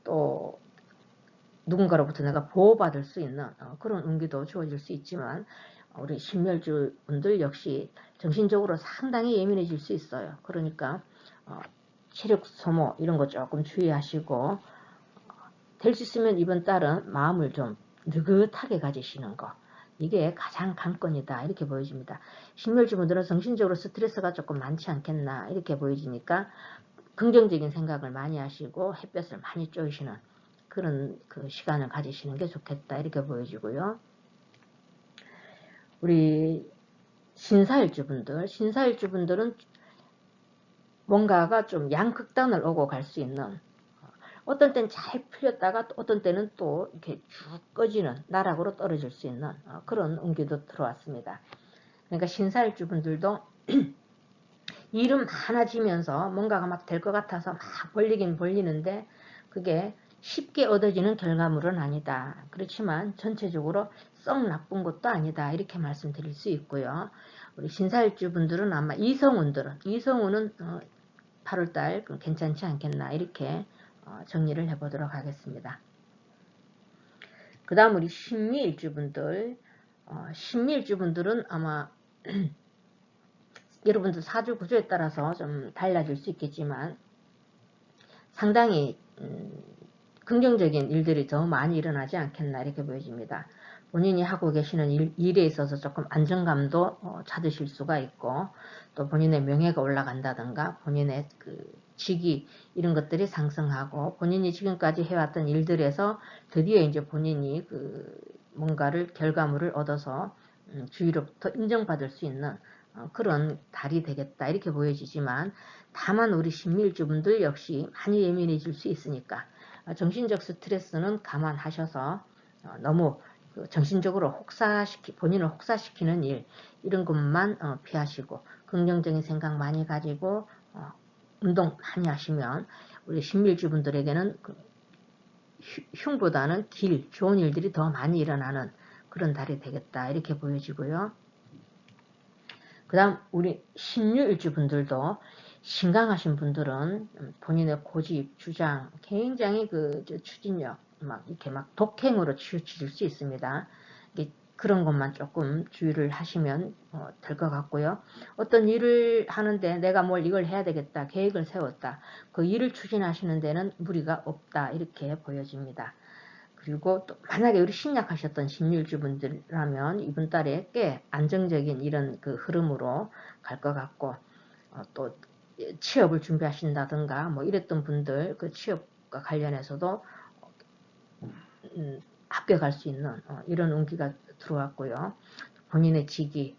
S1: 또 누군가로부터 내가 보호받을 수 있는 그런 운기도 주어질 수 있지만 우리 신묘일주 분들 역시 정신적으로 상당히 예민해질 수 있어요. 그러니까 체력 소모 이런 거 조금 주의하시고 될 수 있으면 이번 달은 마음을 좀 느긋하게 가지시는 거 이게 가장 관건이다 이렇게 보여집니다. 신묘일주분들은 정신적으로 스트레스가 조금 많지 않겠나 이렇게 보여지니까 긍정적인 생각을 많이 하시고 햇볕을 많이 쬐시는 그런 그 시간을 가지시는 게 좋겠다 이렇게 보여지고요. 우리 신사일주분들은 뭔가가 좀 양극단을 오고 갈 수 있는 어떤 때는 잘 풀렸다가 어떤 때는 또 이렇게 쭉 꺼지는 나락으로 떨어질 수 있는 그런 운기도 들어왔습니다. 그러니까 신사일주분들도 일은 많아지면서 뭔가가 막 될 것 같아서 막 벌리긴 벌리는데 그게 쉽게 얻어지는 결과물은 아니다. 그렇지만 전체적으로 썩 나쁜 것도 아니다. 이렇게 말씀드릴 수 있고요. 우리 신사일주 분들은 아마 이성운은 8월달 괜찮지 않겠나 이렇게 정리를 해보도록 하겠습니다. 그 다음 우리 신미일주분들, 신미일주분들은 아마 여러분들 사주 구조에 따라서 좀 달라질 수 있겠지만 상당히 긍정적인 일들이 더 많이 일어나지 않겠나 이렇게 보여집니다. 본인이 하고 계시는 일에 있어서 조금 안정감도 찾으실 수가 있고 또 본인의 명예가 올라간다든가 본인의 그 직위 이런 것들이 상승하고 본인이 지금까지 해왔던 일들에서 드디어 이제 본인이 그 뭔가를 결과물을 얻어서 주위로부터 인정받을 수 있는 그런 달이 되겠다 이렇게 보여지지만 다만 우리 신미일주분들 역시 많이 예민해질 수 있으니까 정신적 스트레스는 감안하셔서 너무 정신적으로 본인을 혹사시키는 일 이런 것만 피하시고 긍정적인 생각 많이 가지고 운동 많이 하시면 우리 신미일주분들에게는 흉보다는 좋은 일들이 더 많이 일어나는 그런 달이 되겠다 이렇게 보여지고요. 그 다음 우리 신유일주분들도 신강하신 분들은 본인의 고집, 주장, 굉장히 추진력, 이렇게 독행으로 치우칠 수 있습니다. 그런 것만 조금 주의를 하시면 될 것 같고요. 어떤 일을 하는데 내가 이걸 해야 되겠다, 계획을 세웠다. 그 일을 추진하시는 데는 무리가 없다. 이렇게 보여집니다. 그리고 또 만약에 우리 신약하셨던 신유일주분들이라면 이번 달에 꽤 안정적인 이런 그 흐름으로 갈 것 같고 또 취업을 준비하신다든가 이랬던 분들 그 취업과 관련해서도 합격할 수 있는 이런 운기가 들어왔고요. 본인의 직위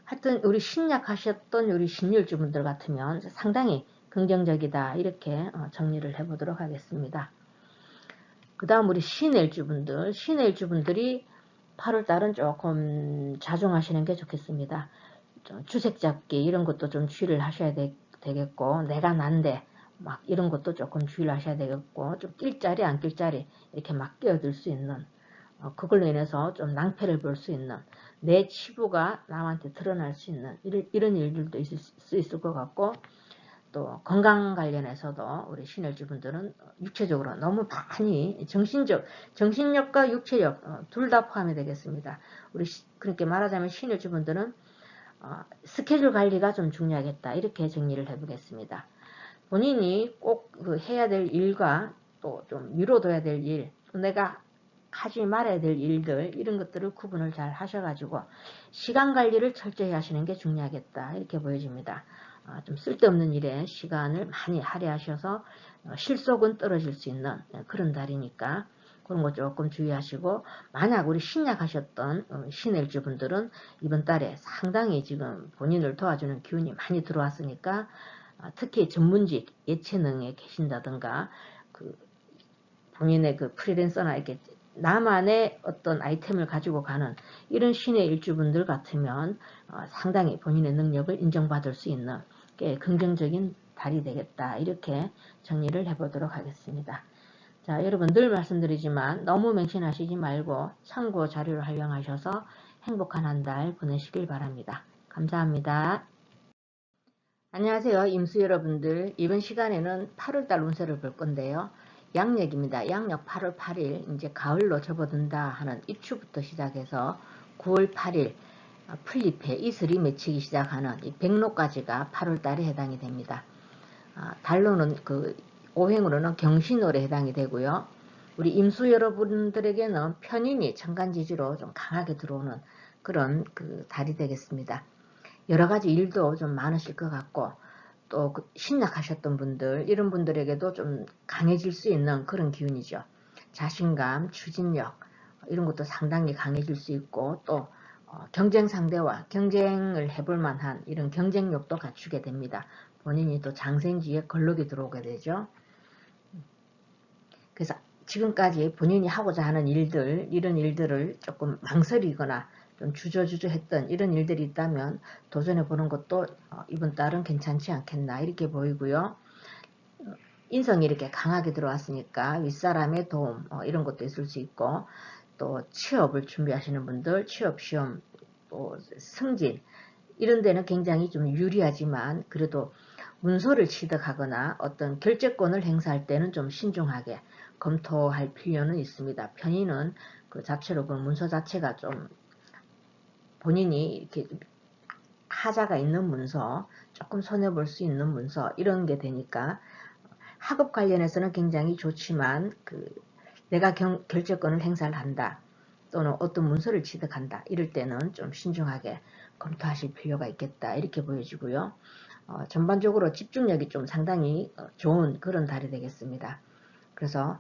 S1: 하여튼 우리 신약하셨던 우리 신유일주분들 같으면 상당히 긍정적이다 이렇게 정리를 해보도록 하겠습니다. 그 다음 우리 신일주분들이 8월달은 조금 자중하시는 게 좋겠습니다. 주색 잡기 이런 것도 좀 주의를 하셔야 되겠고 내가 난데 이런 것도 조금 주의를 하셔야 되겠고 좀 낄 자리 안 낄 자리 이렇게 끼어들 수 있는 그걸로 인해서 좀 낭패를 볼 수 있는 내 치부가 남한테 드러날 수 있는 이런 일들도 있을 수 있을 것 같고 또 건강 관련해서도 우리 신일주분들은 육체적으로 너무 많이 정신력과 육체력 둘 다 포함이 되겠습니다. 우리 그렇게 말하자면 신일주분들은 스케줄 관리가 좀 중요하겠다 이렇게 정리를 해보겠습니다. 본인이 꼭 해야 될 일과 또 좀 미뤄둬야 될 일, 또 내가 하지 말아야 될 일들 이런 것들을 구분을 잘 하셔가지고 시간 관리를 철저히 하시는 게 중요하겠다 이렇게 보여집니다. 좀 쓸데없는 일에 시간을 많이 할애하셔서 실속은 떨어질 수 있는 그런 달이니까 그런 거 조금 주의하시고 만약 우리 신약하셨던 신일주분들은 이번 달에 상당히 지금 본인을 도와주는 기운이 많이 들어왔으니까 특히 전문직 예체능에 계신다든가 본인의 프리랜서나 이렇게 나만의 어떤 아이템을 가지고 가는 이런 신의 일주분들 같으면 상당히 본인의 능력을 인정받을 수 있는 꽤 긍정적인 달이 되겠다 이렇게 정리를 해보도록 하겠습니다. 자, 여러분 늘 말씀드리지만 너무 맹신하시지 말고 참고 자료를 활용하셔서 행복한 한 달 보내시길 바랍니다. 감사합니다. 안녕하세요. 임수 여러분들. 이번 시간에는 8월달 운세를 볼 건데요. 양력입니다. 양력 8월 8일 이제 가을로 접어든다 하는 입추부터 시작해서 9월 8일 풀잎에 이슬이 맺히기 시작하는 이 백로까지가 8월달에 해당이 됩니다. 달로는 오행으로는 경신월에 해당이 되고요. 우리 임수 여러분들에게는 편인이 천간지지로 좀 강하게 들어오는 그런 달이 되겠습니다. 여러가지 일도 좀 많으실 것 같고 또 신약하셨던 분들 이런 분들에게도 좀 강해질 수 있는 그런 기운이죠. 자신감, 추진력 이런 것도 상당히 강해질 수 있고 또 경쟁 상대와 경쟁을 해볼 만한 이런 경쟁력도 갖추게 됩니다. 본인이 또 장생지에 걸럭이 들어오게 되죠. 그래서 지금까지 본인이 하고자 하는 일들 이런 일들을 조금 망설이거나 좀 주저주저 했던 이런 일들이 있다면 도전해 보는 것도 이번 달은 괜찮지 않겠나 이렇게 보이고요. 인성이 이렇게 강하게 들어왔으니까 윗사람의 도움 이런 것도 있을 수 있고, 또 취업을 준비하시는 분들 취업 시험 또 승진 이런 데는 굉장히 좀 유리하지만 그래도 문서를 취득하거나 어떤 결재권을 행사할 때는 좀 신중하게 검토할 필요는 있습니다. 편의는 그 자체로 그 문서 자체가 좀 본인이 이렇게 하자가 있는 문서, 조금 손해볼 수 있는 문서 이런 게 되니까 학업 관련해서는 굉장히 좋지만 내가 결재권을 행사를 한다 또는 어떤 문서를 취득한다 이럴 때는 좀 신중하게 검토하실 필요가 있겠다 이렇게 보여지고요. 전반적으로 집중력이 좀 상당히 좋은 그런 달이 되겠습니다. 그래서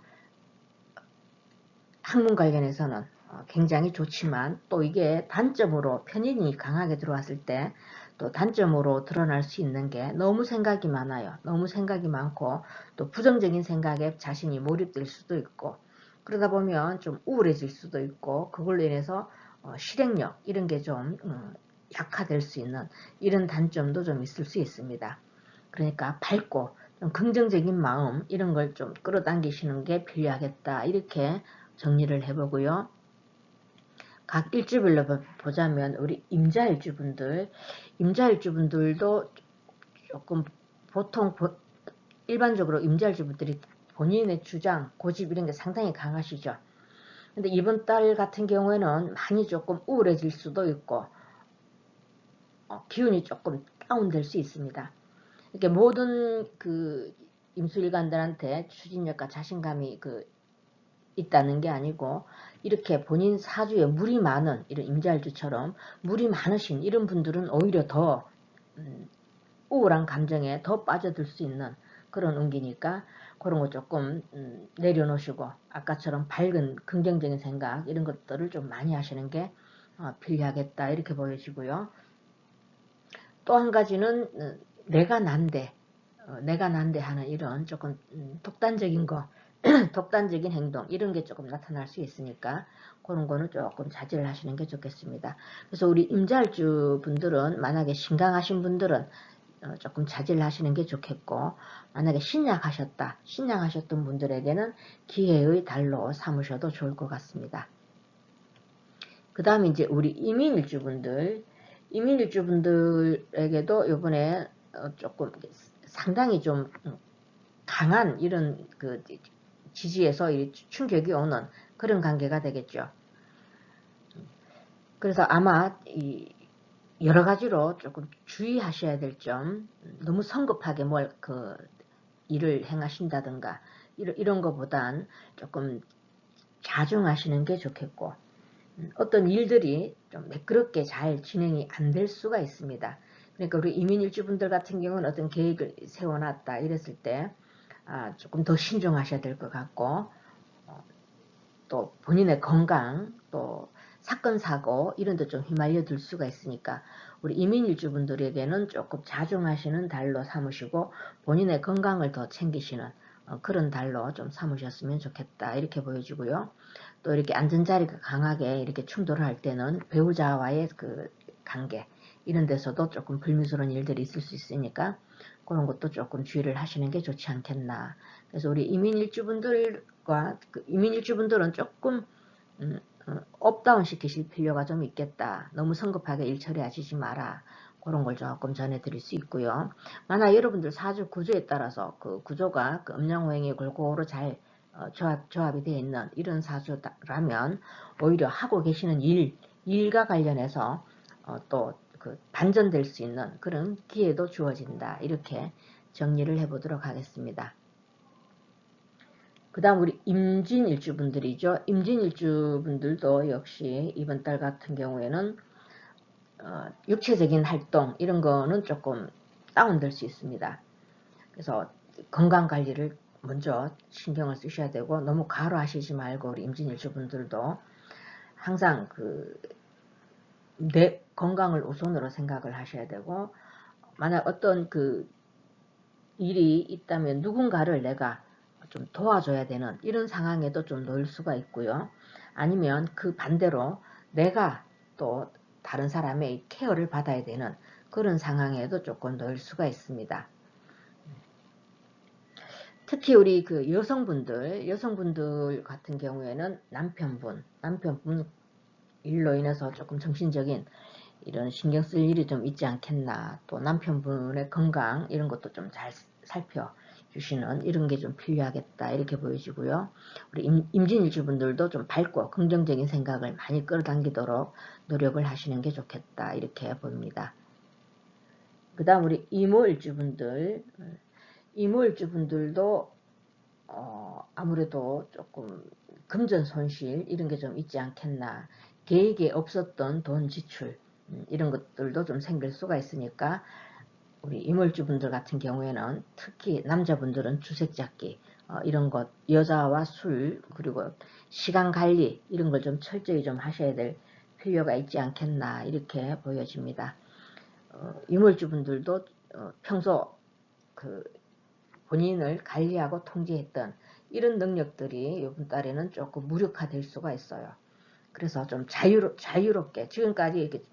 S1: 학문 관련해서는 굉장히 좋지만 또 이게 단점으로 편인이 강하게 들어왔을 때 또 단점으로 드러날 수 있는 게 너무 생각이 많아요. 너무 생각이 많고 또 부정적인 생각에 자신이 몰입될 수도 있고 그러다 보면 좀 우울해질 수도 있고 그걸로 인해서 실행력 이런 게 좀 약화될 수 있는 이런 단점도 좀 있을 수 있습니다. 그러니까 밝고 좀 긍정적인 마음 이런 걸 좀 끌어당기시는 게 필요하겠다 이렇게 정리를 해보고요. 각 일주별로 보자면 우리 임자일주분들도 조금 보통 일반적으로 임자일주분들이 본인의 주장, 고집 이런 게 상당히 강하시죠. 근데 이번 달 같은 경우에는 많이 조금 우울해질 수도 있고 기운이 조금 다운될 수 있습니다. 이렇게 모든 임수일간들한테 추진력과 자신감이 있다는 게 아니고 이렇게 본인 사주에 물이 많은 이런 임자일주처럼 물이 많으신 이런 분들은 오히려 더 우울한 감정에 더 빠져들 수 있는 그런 운기니까 그런 거 조금 내려놓으시고 아까처럼 밝은 긍정적인 생각 이런 것들을 좀 많이 하시는 게 필요하겠다 이렇게 보여지고요. 또 한 가지는 내가 난데 하는 이런 조금 독단적인 거 독단적인 행동 이런 게 조금 나타날 수 있으니까 그런 거는 조금 자제를 하시는 게 좋겠습니다. 그래서 우리 임자일주 분들은 만약에 신강하신 분들은 조금 자제를 하시는 게 좋겠고 만약에 신약하셨던 분들에게는 기회의 달로 삼으셔도 좋을 것 같습니다. 그 다음에 이제 우리 이민일주분들에게도 이번에 조금 상당히 좀 강한 이런 지지에서 충격이 오는 그런 관계가 되겠죠. 그래서 아마 여러 가지로 조금 주의하셔야 될 점, 너무 성급하게 일을 행하신다든가 이런 것보단 조금 자중하시는 게 좋겠고 어떤 일들이 좀 매끄럽게 잘 진행이 안 될 수가 있습니다. 그러니까 우리 이민일주분들 같은 경우는 어떤 계획을 세워놨다 이랬을 때 조금 더 신중하셔야 될 것 같고 또 본인의 건강 또 사건 사고 이런 데 좀 휘말려 들 수가 있으니까 우리 이민일주분들에게는 조금 자중하시는 달로 삼으시고 본인의 건강을 더 챙기시는 그런 달로 좀 삼으셨으면 좋겠다 이렇게 보여지고요. 또 이렇게 안전자리가 강하게 이렇게 충돌을 할 때는 배우자와의 관계 이런 데서도 조금 불미스러운 일들이 있을 수 있으니까 그런 것도 조금 주의를 하시는 게 좋지 않겠나. 그래서 우리 이민일주분들은 조금 업다운 시키실 필요가 좀 있겠다. 너무 성급하게 일 처리하시지 마라. 그런 걸 조금 전해드릴 수 있고요. 만약 여러분들 사주 구조에 따라서 그 구조가 음양호행이 골고루 잘 조합이 되어 있는 이런 사주라면 오히려 하고 계시는 일과 관련해서 또 반전될 수 있는 그런 기회도 주어진다. 이렇게 정리를 해보도록 하겠습니다. 그 다음 우리 임진일주분들이죠. 임진일주분들도 역시 이번 달 같은 경우에는 육체적인 활동 이런 거는 조금 다운될 수 있습니다. 그래서 건강관리를 먼저 신경을 쓰셔야 되고 너무 과로하시지 말고 우리 임진일주분들도 항상 내 건강을 우선으로 생각을 하셔야 되고 만약 어떤 일이 있다면 누군가를 내가 좀 도와줘야 되는 이런 상황에도 좀 놓일 수가 있고요. 아니면 그 반대로 내가 또 다른 사람의 케어를 받아야 되는 그런 상황에도 조금 놓일 수가 있습니다. 특히 우리 그 여성분들 같은 경우에는 남편분 일로 인해서 조금 정신적인 이런 신경 쓸 일이 좀 있지 않겠나. 또 남편분의 건강 이런 것도 좀 잘 살펴주시는 이런 게 좀 필요하겠다 이렇게 보여지고요. 우리 임진일주분들도 좀 밝고 긍정적인 생각을 많이 끌어당기도록 노력을 하시는 게 좋겠다 이렇게 보입니다. 그 다음 우리 이모일주분들도 아무래도 조금 금전 손실 이런 게 좀 있지 않겠나. 계획에 없었던 돈 지출 이런 것들도 좀 생길 수가 있으니까 우리 이몰주분들 같은 경우에는 특히 남자분들은 주색 잡기 이런 것, 여자와 술 그리고 시간 관리 이런 걸 좀 철저히 좀 하셔야 될 필요가 있지 않겠나 이렇게 보여집니다. 이몰주분들도 평소 그 본인을 관리하고 통제했던 이런 능력들이 이번 달에는 조금 무력화될 수가 있어요. 그래서 좀 자유롭게 지금까지 이렇게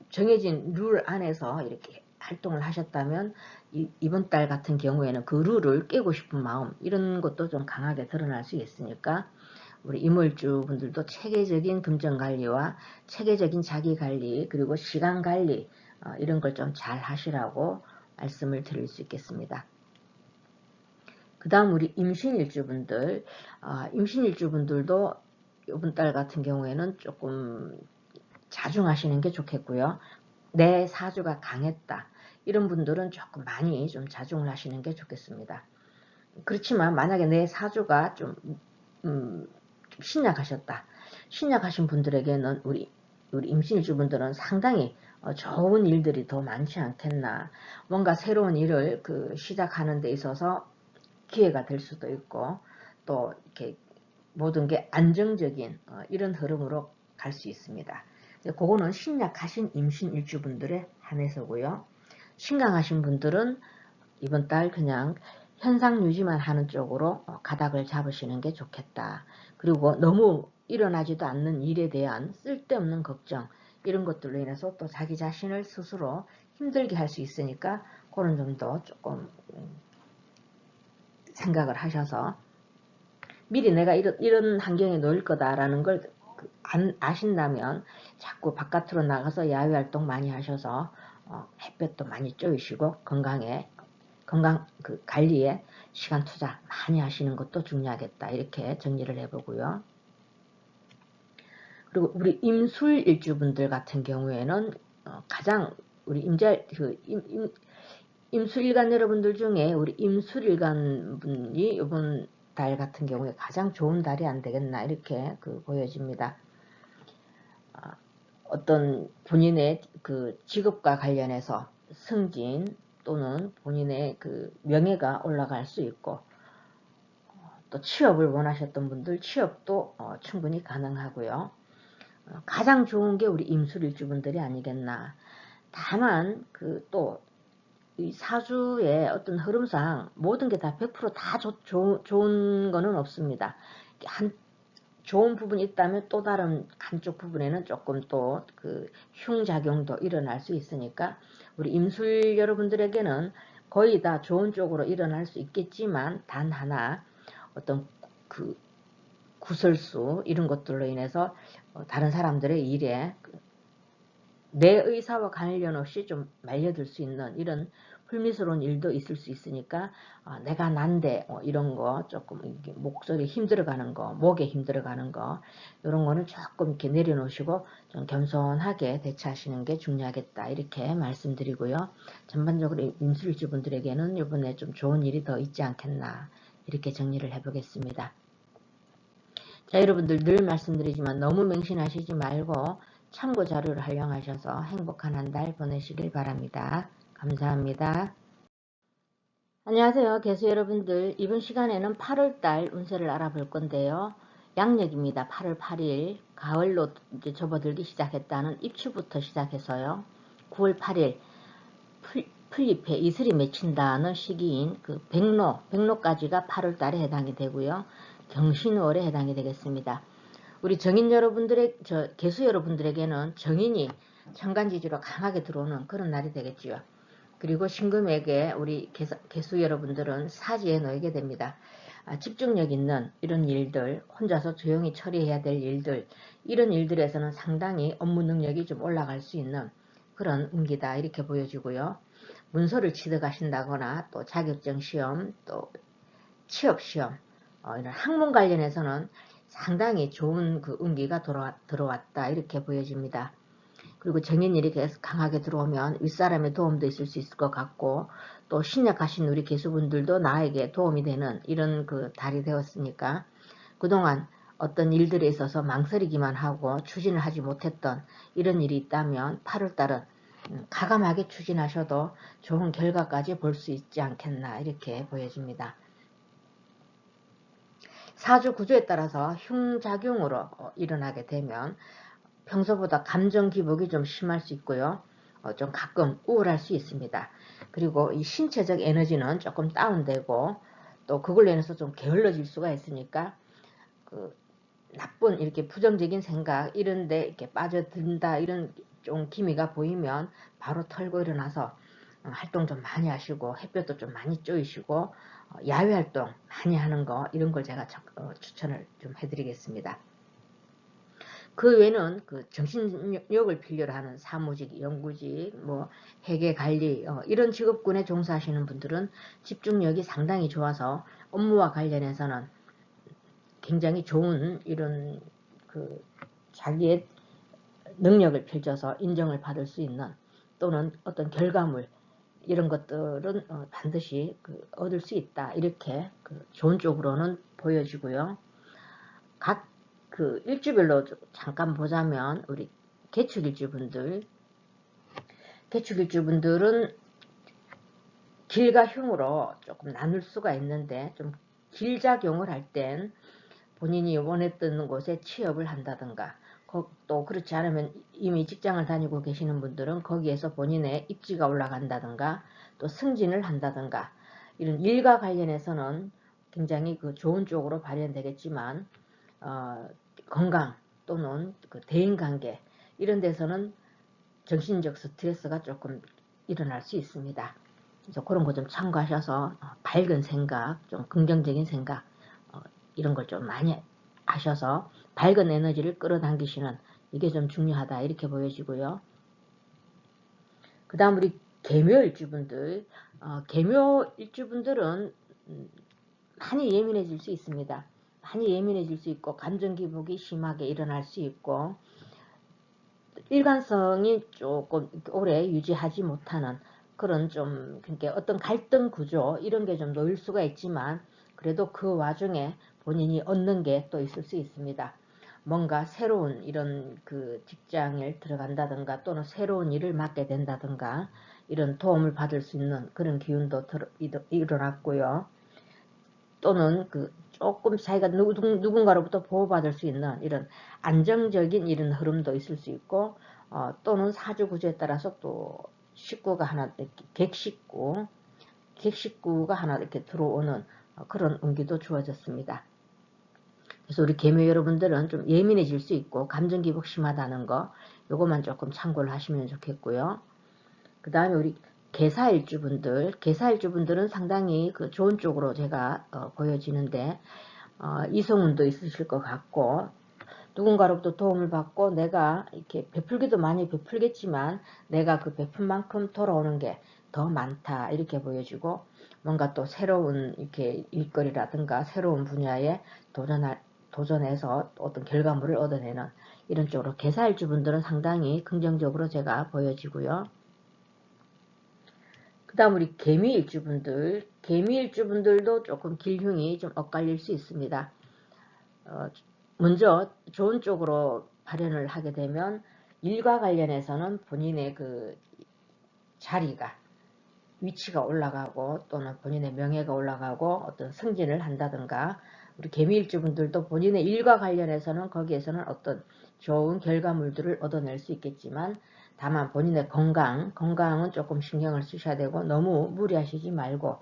S1: 정해진 룰 안에서 이렇게 활동을 하셨다면 이번 달 같은 경우에는 그 룰을 깨고 싶은 마음 이런 것도 좀 강하게 드러날 수 있으니까 우리 이몰주 분들도 체계적인 금전관리와 체계적인 자기관리 그리고 시간관리 이런 걸 좀 잘 하시라고 말씀을 드릴 수 있겠습니다. 그 다음 우리 임신일주분들도 이번 달 같은 경우에는 조금 자중하시는 게 좋겠고요. 내 사주가 강했다. 이런 분들은 조금 많이 좀 자중을 하시는 게 좋겠습니다. 그렇지만 만약에 내 사주가 좀 신약하셨다. 신약하신 분들에게는 우리 임신일주분들은 상당히 좋은 일들이 더 많지 않겠나. 뭔가 새로운 일을 시작하는 데 있어서 기회가 될 수도 있고 또 이렇게 모든 게 안정적인 이런 흐름으로 갈 수 있습니다. 그거는 신약하신 임신일주분들에 한해서고요. 신강하신 분들은 이번 달 그냥 현상 유지만 하는 쪽으로 가닥을 잡으시는 게 좋겠다. 그리고 너무 일어나지도 않는 일에 대한 쓸데없는 걱정 이런 것들로 인해서 또 자기 자신을 스스로 힘들게 할 수 있으니까 그런 점도 조금 생각을 하셔서 미리 내가 이런 환경에 놓일 거다라는 걸 아신다면 자꾸 바깥으로 나가서 야외활동 많이 하셔서 햇볕도 많이 쬐으시고 건강 관리에 시간 투자 많이 하시는 것도 중요하겠다 이렇게 정리를 해보고요. 그리고 우리 임술일주분들 같은 경우에는 가장 우리 임술일간 여러분들 중에 우리 임술일간 분이 이번 달 같은 경우에 가장 좋은 달이 안 되겠나 이렇게 보여집니다. 어떤 본인의 직업과 관련해서 승진 또는 본인의 명예가 올라갈 수 있고 또 취업을 원하셨던 분들 취업도 충분히 가능하고요. 가장 좋은 게 우리 임술일주분들이 아니겠나. 다만 또 이 사주의 어떤 흐름상 모든 게 다 100% 다 좋은 거는 없습니다. 좋은 부분이 있다면 또 다른 한쪽 부분에는 조금 또 흉작용도 일어날 수 있으니까 우리 임술 여러분들에게는 거의 다 좋은 쪽으로 일어날 수 있겠지만 단 하나 어떤 구설수 이런 것들로 인해서 다른 사람들의 일에 내 의사와 관련 없이 좀 말려들 수 있는 이런 불미스러운 일도 있을 수 있으니까 내가 난데 이런 거 조금 목소리 힘들어가는 거, 목에 힘들어가는 거 이런 거는 조금 이렇게 내려놓으시고 좀 겸손하게 대처하시는 게 중요하겠다 이렇게 말씀드리고요. 전반적으로 임술일주분들에게는 이번에 좀 좋은 일이 더 있지 않겠나 이렇게 정리를 해보겠습니다. 자, 여러분들 늘 말씀드리지만 너무 맹신하시지 말고 참고 자료를 활용하셔서 행복한 한 달 보내시길 바랍니다. 감사합니다. 안녕하세요. 개수 여러분들. 이번 시간에는 8월달 운세를 알아볼 건데요. 양력입니다. 8월 8일 가을로 이제 접어들기 시작했다는 입추부터 시작해서요. 9월 8일 풀잎에 이슬이 맺힌다는 시기인 백로까지가 8월달에 해당이 되고요. 경신월에 해당이 되겠습니다. 우리 정인 여러분들의 개수 여러분들에게는 정인이 천간지지로 강하게 들어오는 그런 날이 되겠지요. 그리고 신금에게 우리 개수 여러분들은 사지에 놓이게 됩니다. 집중력 있는 이런 일들, 혼자서 조용히 처리해야 될 일들, 이런 일들에서는 상당히 업무 능력이 좀 올라갈 수 있는 그런 운기다 이렇게 보여지고요. 문서를 취득하신다거나 또 자격증 시험, 또 취업 시험, 이런 학문 관련해서는 상당히 좋은 그 운기가 들어왔다 이렇게 보여집니다. 그리고 정인일이 계속 강하게 들어오면 윗사람의 도움도 있을 수 있을 것 같고, 또 신약하신 우리 개수분들도 나에게 도움이 되는 이런 그 달이 되었으니까 그동안 어떤 일들에 있어서 망설이기만 하고 추진을 하지 못했던 이런 일이 있다면 8월달은 가감하게 추진하셔도 좋은 결과까지 볼 수 있지 않겠나 이렇게 보여집니다. 사주 구조에 따라서 흉작용으로 일어나게 되면 평소보다 감정 기복이 좀 심할 수 있고요. 좀 가끔 우울할 수 있습니다. 그리고 이 신체적 에너지는 조금 다운되고 또 그걸로 인해서 좀 게을러질 수가 있으니까 그 나쁜 이렇게 부정적인 생각 이런데 이렇게 빠져든다 이런 좀 기미가 보이면 바로 털고 일어나서 활동 좀 많이 하시고 햇볕도 좀 많이 쬐이시고 야외 활동 많이 하는 거 이런 걸 제가 추천을 좀 해드리겠습니다. 그 외에는 그 정신력을 필요로 하는 사무직, 연구직, 뭐 회계 관리 이런 직업군에 종사하시는 분들은 집중력이 상당히 좋아서 업무와 관련해서는 굉장히 좋은 이런 그 자기의 능력을 펼쳐서 인정을 받을 수 있는 또는 어떤 결과물 이런 것들은 반드시 얻을 수 있다 이렇게 좋은 쪽으로는 보여지고요. 각 일주별로 잠깐 보자면 우리 개축일주분들은 길과 흉으로 조금 나눌 수가 있는데 좀 길작용을 할 땐 본인이 원했던 곳에 취업을 한다든가 또 그렇지 않으면 이미 직장을 다니고 계시는 분들은 거기에서 본인의 입지가 올라간다든가 또 승진을 한다든가 이런 일과 관련해서는 굉장히 좋은 쪽으로 발현되겠지만 건강 또는 대인관계 이런 데서는 정신적 스트레스가 조금 일어날 수 있습니다. 그래서 그런 거 좀 참고하셔서 밝은 생각, 좀 긍정적인 생각 이런 걸 좀 많이 하셔서 밝은 에너지를 끌어당기시는 이게 좀 중요하다 이렇게 보여지고요. 그 다음 우리 개묘일주분들 개묘일주분들은 많이 예민해질 수 있습니다. 많이 예민해질 수 있고 감정 기복이 심하게 일어날 수 있고 일관성이 조금 오래 유지하지 못하는 그런 좀 그러니까 어떤 갈등 구조 이런 게 좀 놓일 수가 있지만 그래도 그 와중에 본인이 얻는 게 또 있을 수 있습니다. 뭔가 새로운 이런 직장을 들어간다든가 또는 새로운 일을 맡게 된다든가 이런 도움을 받을 수 있는 그런 기운도 일어났고요. 또는 조금 자기가 누군가로부터 보호받을 수 있는 이런 안정적인 이런 흐름도 있을 수 있고 또는 사주 구조에 따라서 또 식구가 하나 객식구가 하나 이렇게 들어오는 그런 운기도 주어졌습니다. 그래서 우리 개묘 여러분들은 좀 예민해질 수 있고 감정 기복 심하다는 거 요것만 조금 참고를 하시면 좋겠고요. 그 다음에 우리 개사일주분들은 상당히 좋은 쪽으로 제가 보여지는데 이성운도 있으실 것 같고 누군가로부터 도움을 받고 내가 이렇게 베풀기도 많이 베풀겠지만 내가 그 베푼 만큼 돌아오는 게 더 많다 이렇게 보여지고 뭔가 또 새로운 이렇게 일거리라든가 새로운 분야에 도전해서 어떤 결과물을 얻어내는 이런 쪽으로 개사일주분들은 상당히 긍정적으로 제가 보여지고요. 그 다음 우리 개미일주분들도 조금 길흉이 좀 엇갈릴 수 있습니다. 먼저 좋은 쪽으로 발현을 하게 되면 일과 관련해서는 본인의 자리가 위치가 올라가고 또는 본인의 명예가 올라가고 어떤 승진을 한다든가 우리 개미일주분들도 본인의 일과 관련해서는 거기에서는 어떤 좋은 결과물들을 얻어낼 수 있겠지만 다만 본인의 건강은 조금 신경을 쓰셔야 되고 너무 무리하시지 말고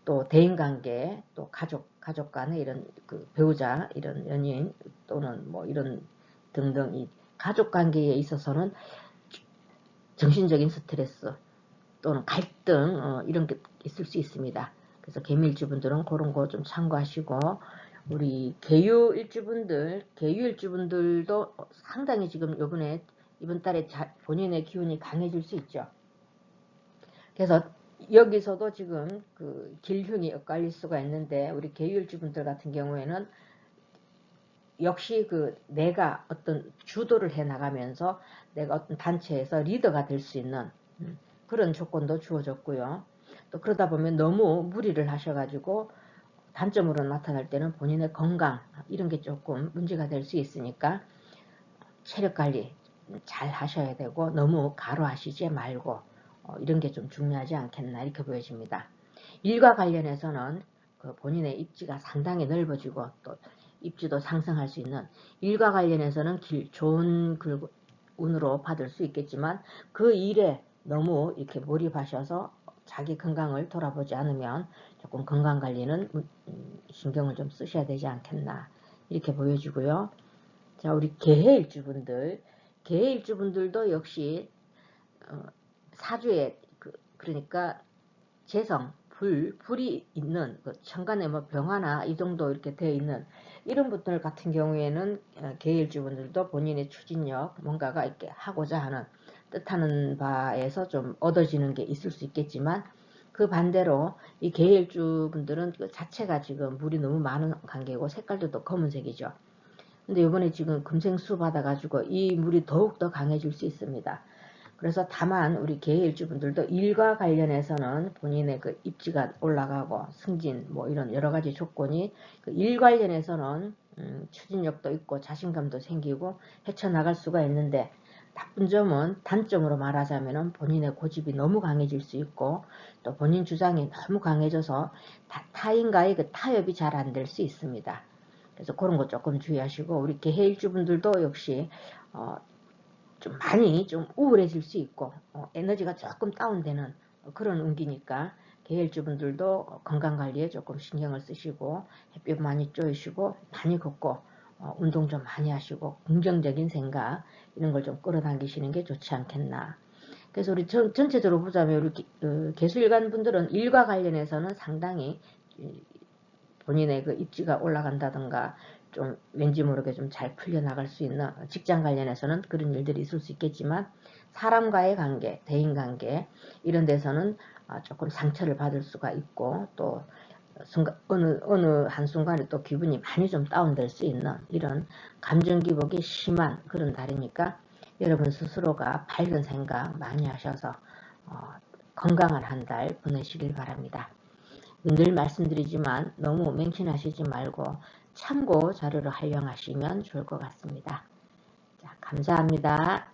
S1: 또 대인관계 또 가족 간의 이런 배우자 이런 연인 또는 뭐 이런 등등 이 가족관계에 있어서는 정신적인 스트레스 또는 갈등 이런 게 있을 수 있습니다. 그래서 개미일주분들은 그런 거 좀 참고하시고, 우리 개유일주분들도 상당히 지금 이번 달에 본인의 기운이 강해질 수 있죠. 그래서 여기서도 지금 그 길흉이 엇갈릴 수가 있는데, 우리 개유일주분들 같은 경우에는 역시 내가 어떤 주도를 해 나가면서 내가 어떤 단체에서 리더가 될 수 있는 그런 조건도 주어졌고요. 또 그러다 보면 너무 무리를 하셔가지고 단점으로 나타날 때는 본인의 건강 이런 게 조금 문제가 될 수 있으니까 체력 관리 잘 하셔야 되고, 너무 과로하시지 말고 이런 게 좀 중요하지 않겠나 이렇게 보여집니다. 일과 관련해서는 본인의 입지가 상당히 넓어지고 또 입지도 상승할 수 있는, 일과 관련해서는 좋은 운으로 받을 수 있겠지만, 그 일에 너무 이렇게 몰입하셔서 자기 건강을 돌아보지 않으면 조금 건강관리는 신경을 좀 쓰셔야 되지 않겠나 이렇게 보여지고요. 자, 우리 개해일주분들도 역시 사주에 그러니까 재성, 불이 있는 천간에 병화나 이 정도 이렇게 되어 있는 이런 분들 같은 경우에는 개일주분들도 본인의 추진력, 뭔가가 이렇게 하고자 하는 뜻하는 바에서 좀 얻어지는 게 있을 수 있겠지만, 그 반대로 이 개일주분들은 자체가 지금 물이 너무 많은 관계고 색깔도 또 검은색이죠. 근데 이번에 지금 금생수 받아가지고 이 물이 더욱더 강해질 수 있습니다. 그래서 다만 우리 개일주분들도 일과 관련해서는 본인의 입지가 올라가고 승진 이런 여러 가지 조건이 일 관련해서는 추진력도 있고 자신감도 생기고 헤쳐나갈 수가 있는데, 나쁜 점은 단점으로 말하자면 본인의 고집이 너무 강해질 수 있고, 또 본인 주장이 너무 강해져서 타인과의 타협이 잘 안 될 수 있습니다. 그래서 그런 거 조금 주의하시고, 우리 개일주분들도 역시 좀 많이 좀 우울해질 수 있고 에너지가 조금 다운되는 그런 운기니까 개일주분들도 건강관리에 조금 신경을 쓰시고, 햇빛 많이 쬐시고 많이 걷고 운동 좀 많이 하시고 긍정적인 생각 이런 걸 좀 끌어당기시는 게 좋지 않겠나. 그래서 우리 전체적으로 보자면 우리 개수일간 분들은 일과 관련해서는 상당히 본인의 입지가 올라간다든가 좀 왠지 모르게 좀 잘 풀려나갈 수 있는, 직장 관련해서는 그런 일들이 있을 수 있겠지만, 사람과의 관계, 대인관계 이런 데서는 조금 상처를 받을 수가 있고, 또 어느 한순간에 또 기분이 많이 좀 다운될 수 있는 이런 감정 기복이 심한 그런 달이니까, 여러분 스스로가 밝은 생각 많이 하셔서 건강한 한 달 보내시길 바랍니다. 늘 말씀드리지만 너무 맹신하시지 말고 참고 자료를 활용하시면 좋을 것 같습니다. 자, 감사합니다.